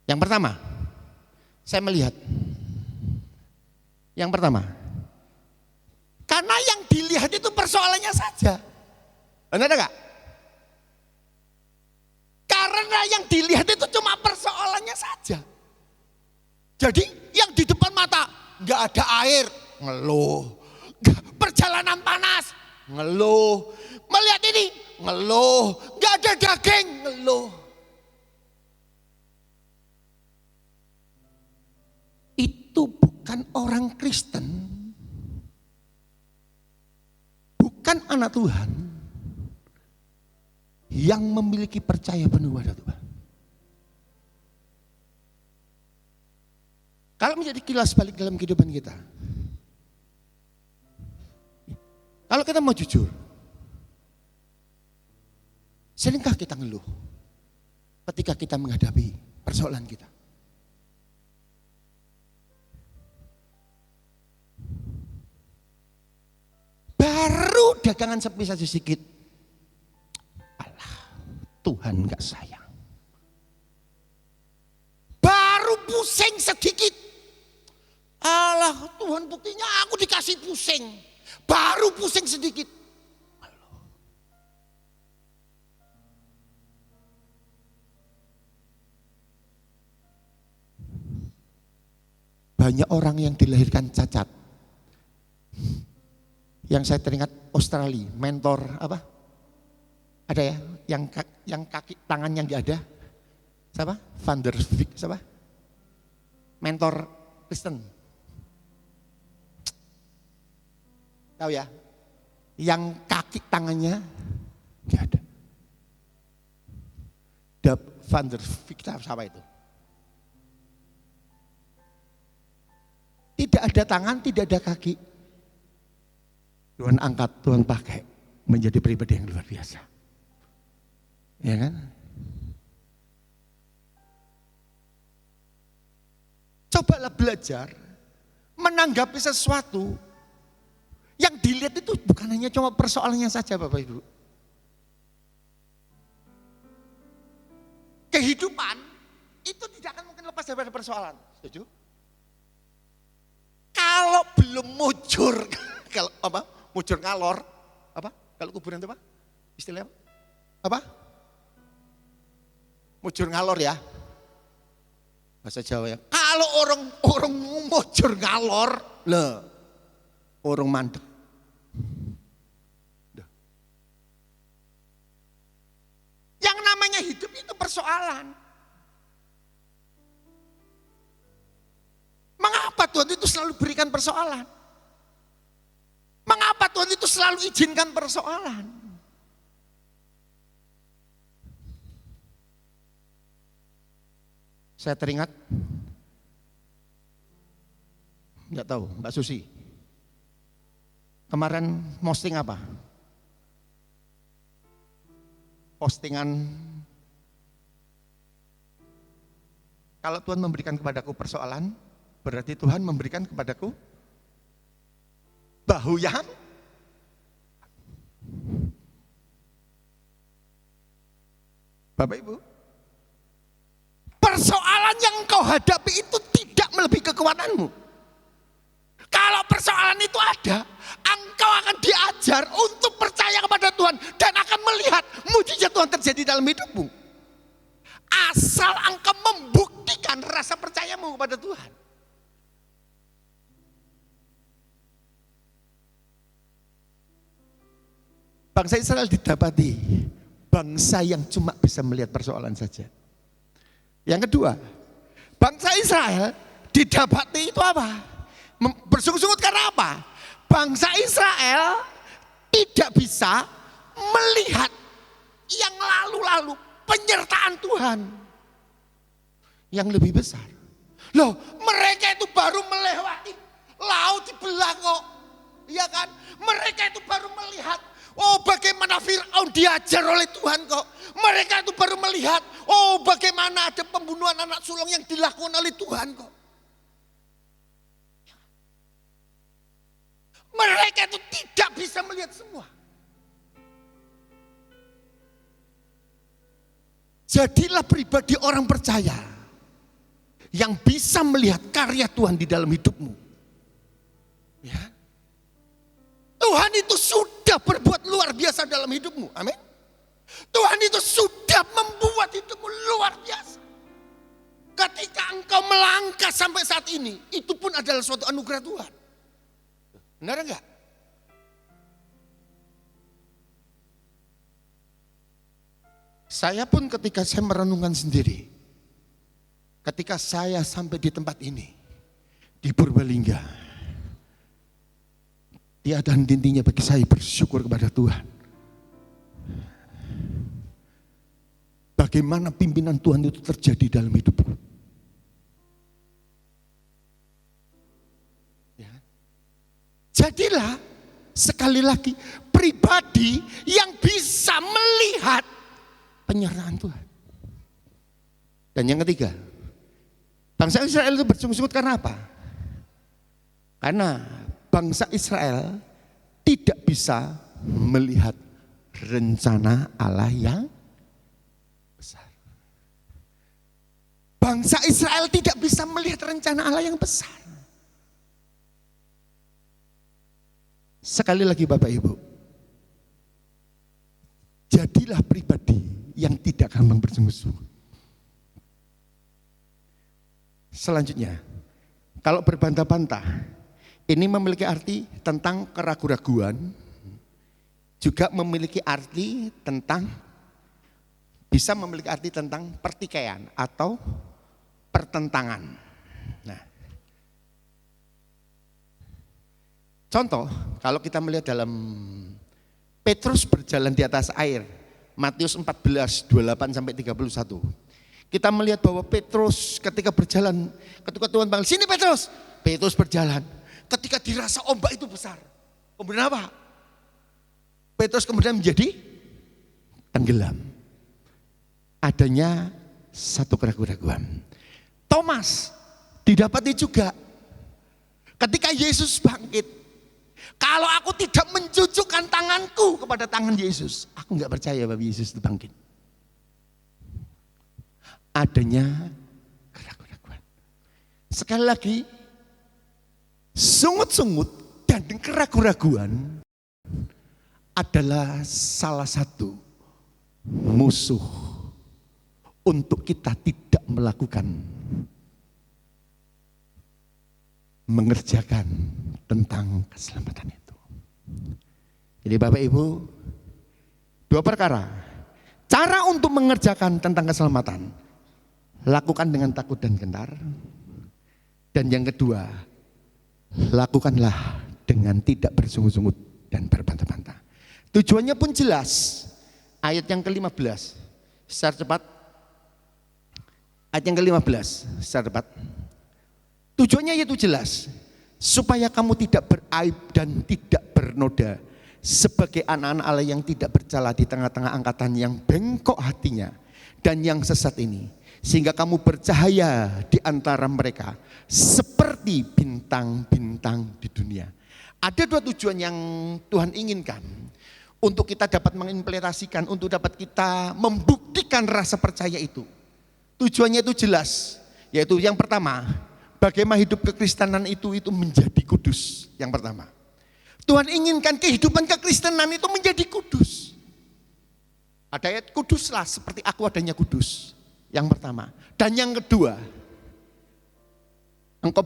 Yang pertama, saya melihat. Yang pertama, karena yang dilihat itu persoalannya saja. Benar enggak? Karena yang dilihat itu cuma persoalannya saja. Jadi yang di depan mata, enggak ada air, ngeluh. Perjalanan panas, ngeluh. Melihat ini, ngeluh. Enggak ada daging, ngeluh. Itu bukan orang Kristen, bukan anak Tuhan yang memiliki percaya penuh pada Tuhan. Kalau menjadi kilas balik dalam kehidupan kita, kalau kita mau jujur, seringkah kita ngeluh ketika kita menghadapi persoalan kita. Baru dagangan sepi saja sedikit, alah, Tuhan gak sayang. Baru pusing sedikit, alah, Tuhan buktinya aku dikasih pusing. Baru pusing sedikit, banyak orang yang dilahirkan cacat. Yang saya teringat Australia, mentor apa? Ada ya, yang kaki tangannya nggak ada. Siapa? Van der Beek, siapa? Mentor Kristen. Tahu ya? Yang kaki tangannya nggak ada. Dab Van der Beek, siapa itu? Tidak ada tangan, tidak ada kaki. Tuhan angkat, Tuhan pakai menjadi pribadi yang luar biasa. Ya kan? Cobalah belajar menanggapi sesuatu yang dilihat itu bukan hanya cuma persoalannya saja, Bapak Ibu. Kehidupan itu tidak akan mungkin lepas daripada persoalan. Setuju? Kalau belum mujur, kalau apa? Mujur ngalor, apa? Kalau kuburan itu apa? Istilahnya apa? Apa? Mujur ngalor ya. Bahasa Jawa ya. Kalau orang mujur ngalor, lah orang mandek. Yang namanya hidup itu persoalan. Mengapa Tuhan itu selalu berikan persoalan? Mengapa Tuhan itu selalu izinkan persoalan? Saya teringat, nggak tahu, Mbak Susi, kemarin posting apa? Postingan, kalau Tuhan memberikan kepadaku persoalan, berarti Tuhan memberikan kepadaku bahu yang Bapak Ibu, persoalan yang engkau hadapi itu tidak melebihi kekuatanmu. Kalau persoalan itu ada, engkau akan diajar untuk percaya kepada Tuhan dan akan melihat mujizat Tuhan terjadi dalam hidupmu. Asal engkau membuktikan rasa percayamu kepada Tuhan. Bangsa Israel didapati bangsa yang cuma bisa melihat persoalan saja. Yang kedua, bangsa Israel didapati itu apa? Bersungut-sungut karena apa? Bangsa Israel tidak bisa melihat yang lalu-lalu, penyertaan Tuhan yang lebih besar. Loh, mereka itu baru melewati laut dibelah kok. Iya kan? Mereka itu baru melihat, oh bagaimana Fir'aun diajar oleh Tuhan kok. Mereka itu baru melihat, oh bagaimana ada pembunuhan anak sulung yang dilakukan oleh Tuhan kok. Mereka itu tidak bisa melihat semua. Jadilah pribadi orang percaya yang bisa melihat karya Tuhan di dalam hidupmu. Ya. Tuhan itu sudah berbuat luar biasa dalam hidupmu. Amin. Tuhan itu sudah membuat hidupmu luar biasa. Ketika engkau melangkah sampai saat ini, itu pun adalah suatu anugerah Tuhan. Benar enggak? Saya pun ketika saya merenungkan sendiri, ketika saya sampai di tempat ini, di Purbalingga, tiada henti-hentinya bagi saya bersyukur kepada Tuhan. Bagaimana pimpinan Tuhan itu terjadi dalam hidupku. Ya. Jadilah sekali lagi pribadi yang bisa melihat penyertaan Tuhan. Dan yang ketiga, bangsa Israel itu bersungut-sungut karena apa? Karena bangsa Israel tidak bisa melihat rencana Allah yang besar. Bangsa Israel tidak bisa melihat rencana Allah yang besar. Sekali lagi Bapak Ibu, jadilah pribadi yang tidak gampang bersungut-sungut. Selanjutnya, kalau berbantah-bantah, ini memiliki arti tentang keraguan-raguan, juga memiliki arti tentang, bisa memiliki arti tentang pertikaian atau pertentangan. Nah, contoh, kalau kita melihat dalam Petrus berjalan di atas air, Matius 14, 28 sampai 31. Kita melihat bahwa Petrus ketika berjalan, ketika Tuhan panggil, sini Petrus. Petrus berjalan. Ketika dirasa ombak itu besar. Kemudian apa? Petrus kemudian menjadi tenggelam. Adanya satu keraguan-raguan. Thomas didapati juga. Ketika Yesus bangkit. Kalau aku tidak mencucukkan tanganku kepada tangan Yesus, aku enggak percaya bahwa Yesus itu bangkit. Adanya keraguan-raguan. Sekali lagi, sungut-sungut dan keraguan-raguan adalah salah satu musuh untuk kita tidak melakukan, mengerjakan tentang keselamatan itu. Jadi Bapak Ibu, dua perkara. Cara untuk mengerjakan tentang keselamatan, lakukan dengan takut dan gentar. Dan yang kedua, lakukanlah dengan tidak bersungut-sungut dan berbantah-bantah. Tujuannya pun jelas. Ayat yang ke-15, secara cepat. Ayat yang ke-15, secara cepat. Tujuannya itu jelas. Supaya kamu tidak beraib dan tidak bernoda. Sebagai anak-anak Allah yang tidak bercela di tengah-tengah angkatan yang bengkok hatinya dan yang sesat ini. Sehingga kamu bercahaya di antara mereka seperti bintang-bintang di dunia. Ada dua tujuan yang Tuhan inginkan untuk kita dapat mengimplementasikan, untuk dapat kita membuktikan rasa percaya itu. Tujuannya itu jelas, yaitu yang pertama, bagaimana hidup kekristenan itu menjadi kudus. Yang pertama, Tuhan inginkan kehidupan kekristenan itu menjadi kudus. Ada ayat, kuduslah seperti aku adanya kudus. Yang pertama. Dan yang kedua, engkau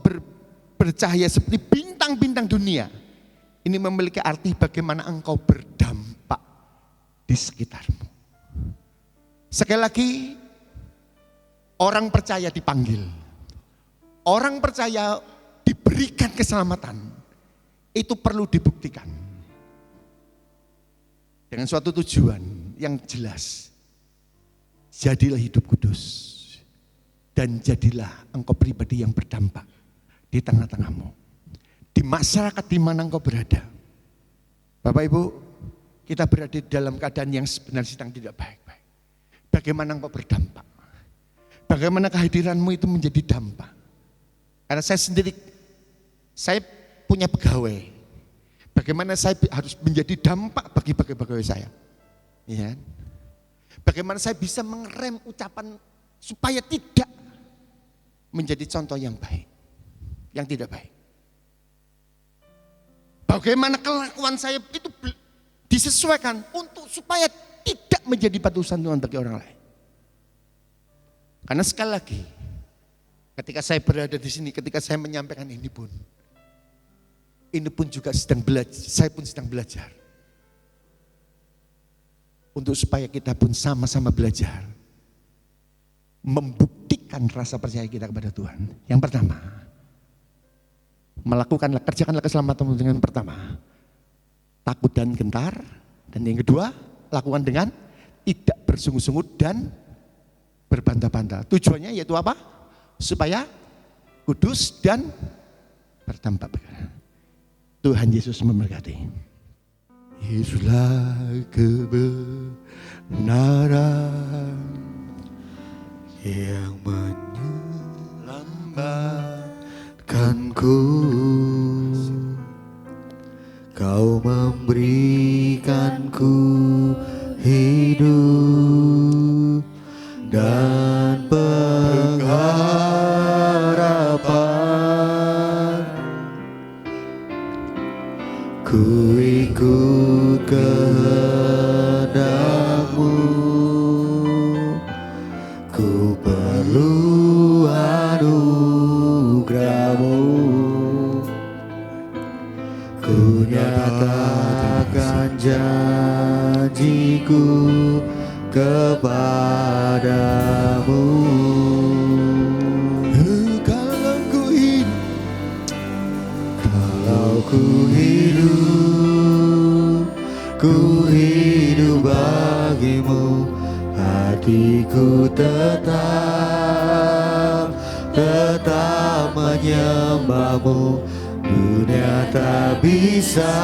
bercahaya seperti bintang-bintang dunia. Ini memiliki arti bagaimana engkau berdampak di sekitarmu. Sekali lagi, orang percaya dipanggil. Orang percaya diberikan keselamatan. Itu perlu dibuktikan. Dengan suatu tujuan yang jelas. Jadilah hidup kudus. Dan jadilah engkau pribadi yang berdampak di tengah-tengahmu. Di masyarakat di mana engkau berada. Bapak Ibu, kita berada dalam keadaan yang sebenarnya sedang tidak baik-baik. Bagaimana engkau berdampak? Bagaimana kehadiranmu itu menjadi dampak? Karena saya sendiri, saya punya pegawai. Bagaimana saya harus menjadi dampak bagi pegawai saya. Ya. Bagaimana saya bisa mengerem ucapan supaya tidak menjadi contoh yang baik, yang tidak baik. Bagaimana kelakuan saya itu disesuaikan untuk supaya tidak menjadi batu sandungan bagi orang lain. Karena sekali lagi, ketika saya berada di sini, ketika saya menyampaikan ini pun juga sedang belajar, saya pun sedang belajar. Untuk supaya kita pun sama-sama belajar membuktikan rasa percaya kita kepada Tuhan. Yang pertama, kerjakanlah keselamatan dengan pertama, takut dan gentar. Dan yang kedua, lakukan dengan tidak bersungut-sungut dan berbantah-bantah. Tujuannya yaitu apa? Supaya kudus dan berdampak. Tuhan Yesus memberkati. Yesuslah kebenaran, yang menyelamatkanku. Kau memberikanku hidup dan pengharapan. Ku ikut kehendak-Mu, ku perlu anugerah-Mu. Ku nyatakan janjiku kepadamu. Kalau ku hidup bagimu, hatiku tetap menyembah-Mu. Dunia tak bisa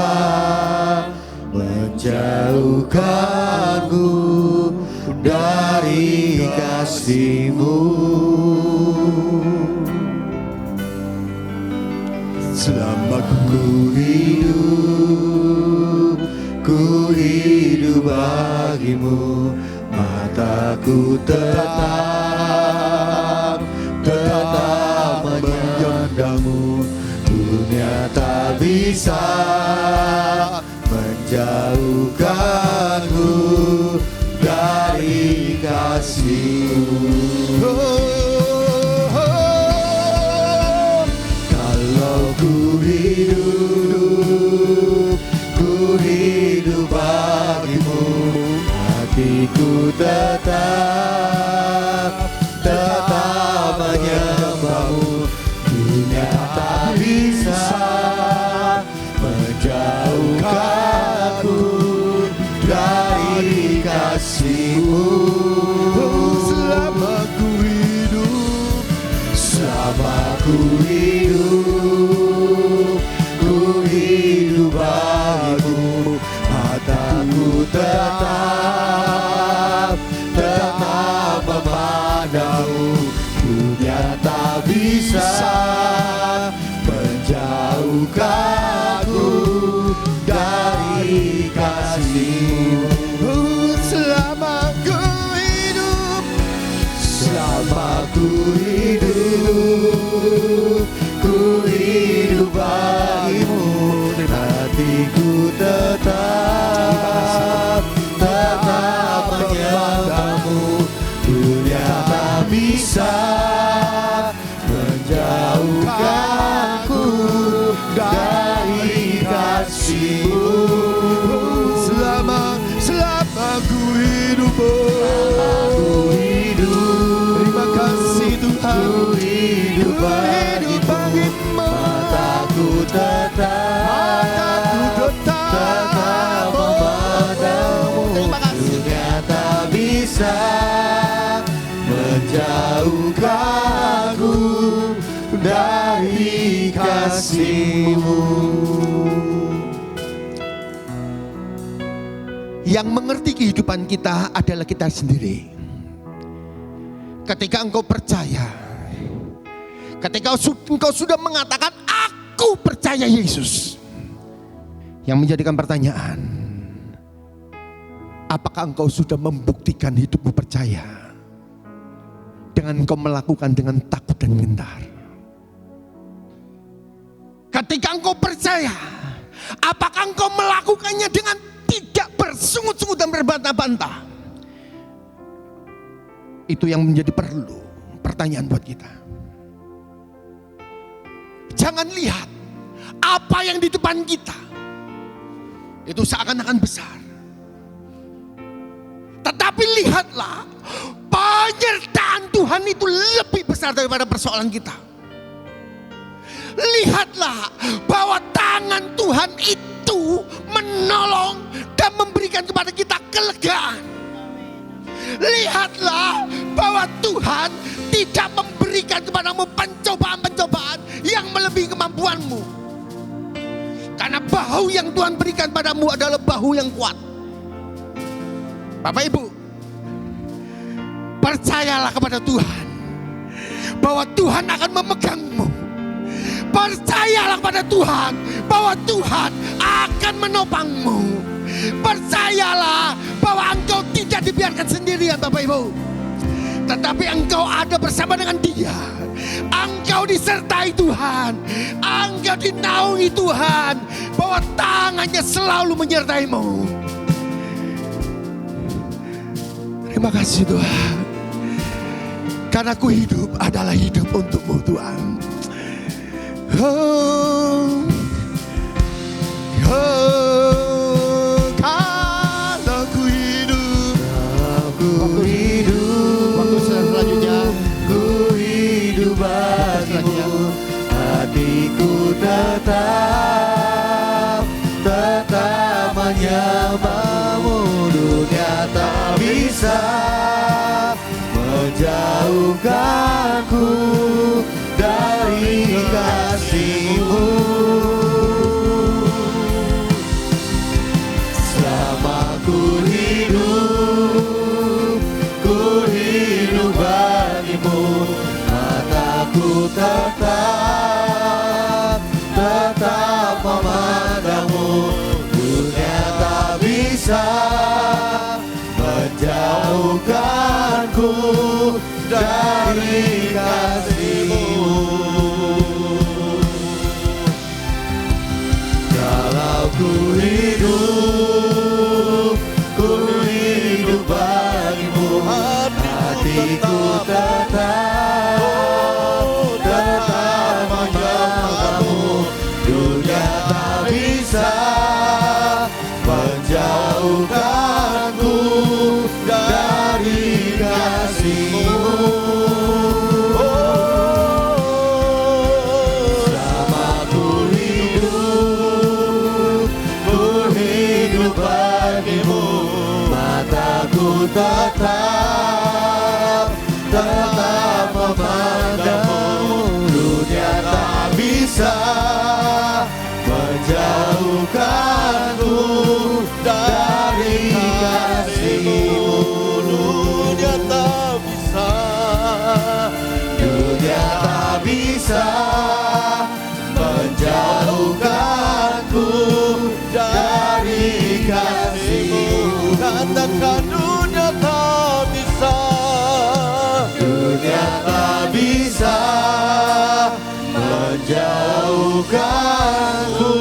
menjauhkanku dari kasih-Mu. Selama ku hidup bagimu, mataku tetap menyandang-Mu. Dunia tak bisa menjauhkanku dari kasih-Mu. Kalau ku hidup bagimu, hatiku tetap menyembah-Mu. Dunia tak bisa menjauhkanku dari kasih-Mu. Selama ku hidup bagimu, mataku tetap memandang-Mu. Dunia tak bisa menjauhkanku dari kasih-Mu. Selama ku hidup bagimu, hatiku tetap menyembah-Mu. Dunia tak bisa menjauhkanku dari kasih-Mu. Selama ku hidup, terima kasih Tuhan. Ku hidup bagimu, mataku tetap memandang-Mu. Dunia tak bisa menjauhkanku dari kasih-Mu. Yang mengerti kehidupan kita adalah kita sendiri. Ketika engkau percaya, ketika engkau sudah mengatakan aku percaya Yesus, yang menjadikan pertanyaan, apakah engkau sudah membuktikan hidupmu percaya dengan engkau melakukan dengan takut dan gentar? Ketika engkau percaya, apakah engkau melakukannya dengan tidak bersungut-sungut dan berbantah-bantah? Itu yang menjadi perlu pertanyaan buat kita. Jangan lihat apa yang di depan kita itu seakan-akan besar, tetapi lihatlah penyertaan Tuhan itu lebih besar daripada persoalan kita. Lihatlah bahwa tangan Tuhan itu menolong dan memberikan kepada kita kelegaan. Lihatlah bahwa Tuhan tidak memberikan kepadamu pencobaan-pencobaan yang melebihi kemampuanmu. Karena bahu yang Tuhan berikan padamu adalah bahu yang kuat. Bapak Ibu, Percayalah kepada Tuhan bahwa Tuhan akan memegangmu. Percayalah kepada Tuhan bahwa Tuhan akan menopangmu. Percayalah bahwa engkau tidak dibiarkan sendirian, Bapak Ibu, tetapi engkau ada bersama dengan Dia. Engkau disertai Tuhan, engkau dinaungi Tuhan, bahwa tangannya selalu menyertaimu. Terima kasih Tuhan, karena ku hidup adalah hidup untukmu Tuhan. Oh, oh, kalau ku hidup, waktu selanjutnya, ku hidup bagimu, hatiku tetap menyembahmu. Dunia tak bisa menjauhkanku dari kasih-Mu. Selama ku hidup bagimu, mataku tetap memandangmu. Dunia tak bisa menjauhkanku dari kasih-Mu. Kalau ku hidup bagimu, hatiku tetap menyembahmu. Dunia tak bisa menjauhkanku dari kasih-Mu. Selama ku hidup bagimu, mataku tetap memandangmu. Dunia tak bisa menjauhkanku dari kasih-Mu. Dunia tak bisa menjauhkanku dari kasih-Mu. Katakan dunia tak bisa, dunia tak bisa menjauhkanku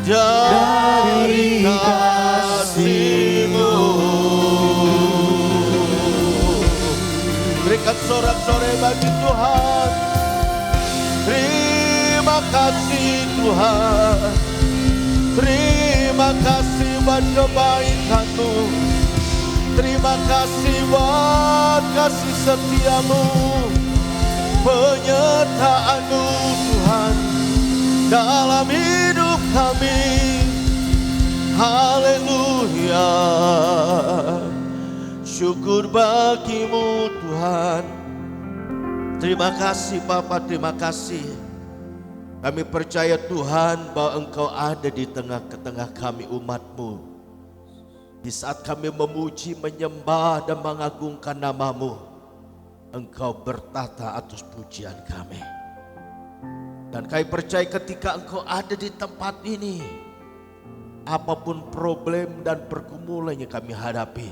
dari kasih-Mu. Berikan sorak-sorai bagi Tuhan. Terima kasih Tuhan, terima kasih buat kebaikan-Mu, terima kasih buat kasih setia-Mu, penyertaan-Mu Tuhan dalam hidup kami. Haleluya, syukur bagi-Mu Tuhan. Terima kasih Bapa, terima kasih. Kami percaya Tuhan bahwa Engkau ada di tengah-tengah kami umat-Mu. Di saat kami memuji, menyembah dan mengagungkan nama-Mu, Engkau bertata atas pujian kami. Dan kami percaya ketika Engkau ada di tempat ini, apapun problem dan pergumulan yang kami hadapi,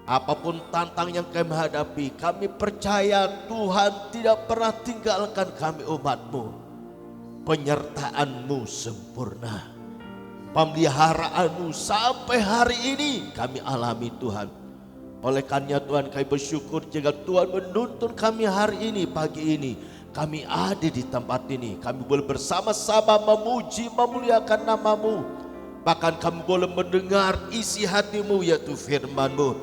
apapun tantang yang kami hadapi, kami percaya Tuhan tidak pernah tinggalkan kami umat-Mu. Penyertaan-Mu sempurna, pemeliharaanmu sampai hari ini kami alami Tuhan. Oleh karena Tuhan kami bersyukur jika Tuhan menuntun kami hari ini, pagi ini. Kami ada di tempat ini, kami boleh bersama-sama memuji, memuliakan nama-Mu. Bahkan kami boleh mendengar isi hati-Mu, yaitu firman-Mu.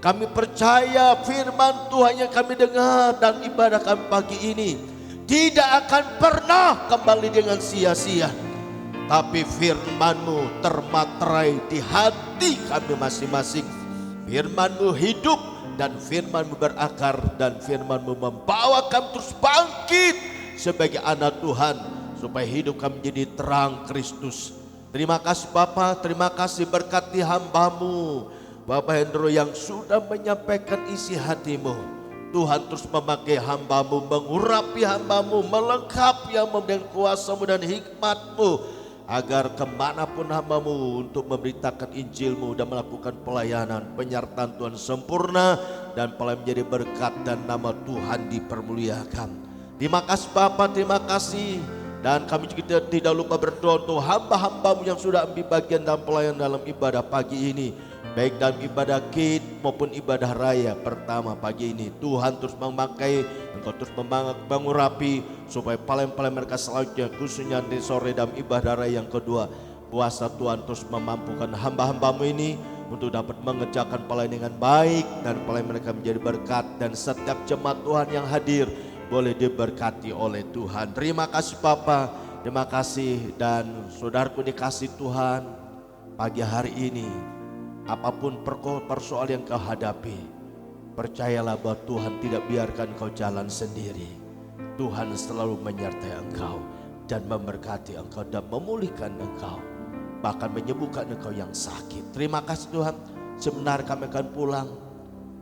Kami percaya firman Tuhan yang kami dengar dan ibadah kami pagi ini tidak akan pernah kembali dengan sia-sia. Tapi firman-Mu termaterai di hati kami masing-masing. Firman-Mu hidup dan firman-Mu berakar, dan firman-Mu membawa kami terus bangkit sebagai anak Tuhan, supaya hidup kami menjadi terang Kristus Terima kasih Bapa, terima kasih berkati hamba-Mu Bapak Hendro yang sudah menyampaikan isi hati-Mu. Tuhan terus memakai hamba-Mu, mengurapi hamba-Mu, melengkapi hamba-Mu dengan kuasa-Mu dan hikmat-Mu, agar kemanapun hamba-Mu untuk memberitakan Injil-Mu dan melakukan pelayanan, penyertaan Tuhan sempurna dan pelayanan menjadi berkat dan nama Tuhan dipermuliakan. Terima kasih Bapa, terima kasih. Dan kami juga tidak lupa berdoa untuk hamba-hamba-Mu yang sudah ambil bagian dalam pelayanan dalam ibadah pagi ini, baik dalam ibadah Kid maupun ibadah raya pertama pagi ini. Tuhan terus memakai, Engkau terus mengurapi supaya pelayan-pelayan mereka selanjutnya, khususnya di sore dalam ibadah raya yang kedua. Kuasa Tuhan terus memampukan hamba-hamba-Mu ini untuk dapat mengerjakan pelayanan dengan baik, dan pelayanan mereka menjadi berkat, dan setiap jemaat Tuhan yang hadir boleh diberkati oleh Tuhan. Terima kasih Bapa, terima kasih. Dan saudaraku dikasih Tuhan, pagi hari ini apapun persoalan yang kau hadapi, percayalah bahwa Tuhan tidak biarkan kau jalan sendiri. Tuhan selalu menyertai engkau dan memberkati engkau dan memulihkan engkau, bahkan menyembuhkan engkau yang sakit. Terima kasih Tuhan. Sebentar kami akan pulang,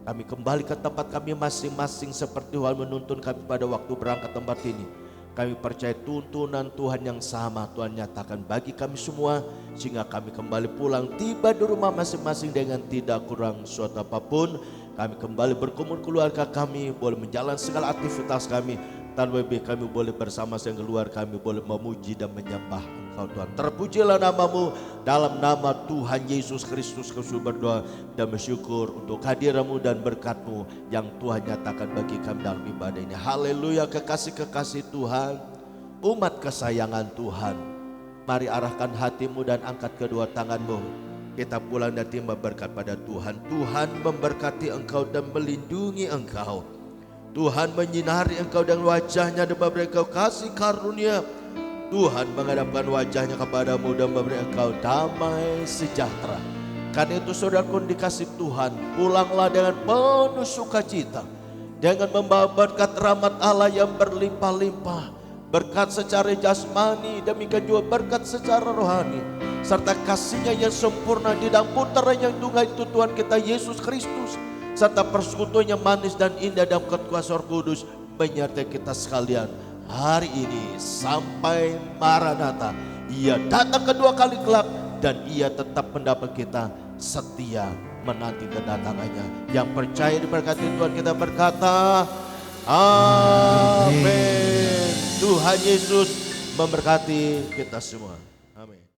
kami kembali ke tempat kami masing-masing seperti Tuhan menuntun kami pada waktu berangkat tempat ini. Kami percaya tuntunan Tuhan yang sama Tuhan nyatakan bagi kami semua, sehingga kami kembali pulang tiba di rumah masing-masing dengan tidak kurang suatu apapun. Kami kembali berkumpul keluarga kami, boleh menjalankan segala aktivitas kami. Tanpa lebih kami boleh bersama dengan keluar kami boleh memuji dan menyembah Engkau Tuhan. Terpujilah nama-Mu, dalam nama Tuhan Yesus Kristus kami berdoa dan bersyukur untuk kehadiran-Mu dan berkat-Mu yang Tuhan nyatakan bagi kami dalam ibadah ini. Haleluya. Kekasih-kekasih Tuhan, umat kesayangan Tuhan, mari arahkan hatimu dan angkat kedua tanganmu. Kita pulang dan timba berkat pada Tuhan. Tuhan memberkati engkau dan melindungi engkau. Tuhan menyinari engkau dengan wajahnya dan memberi engkau kasih karunia. Tuhan menghadapkan wajahnya kepadamu dan memberi engkau damai sejahtera. Karena itu saudaraku dikasih Tuhan, pulanglah dengan penuh sukacita, dengan membawa berkat rahmat Allah yang berlimpah-limpah, berkat secara jasmani, demikian juga berkat secara rohani, serta kasih-Nya yang sempurna di dalam putera yang tunggal itu Tuhan kita Yesus Kristus, serta persekutuannya manis dan indah dalam kekuasaan Roh Kudus menyertai kita sekalian hari ini sampai Maranatha. Ia datang kedua kali kelak dan Ia tetap mendapat kita setia menanti kedatangannya. Yang percaya diberkati Tuhan kita berkata amin. Tuhan Yesus memberkati kita semua.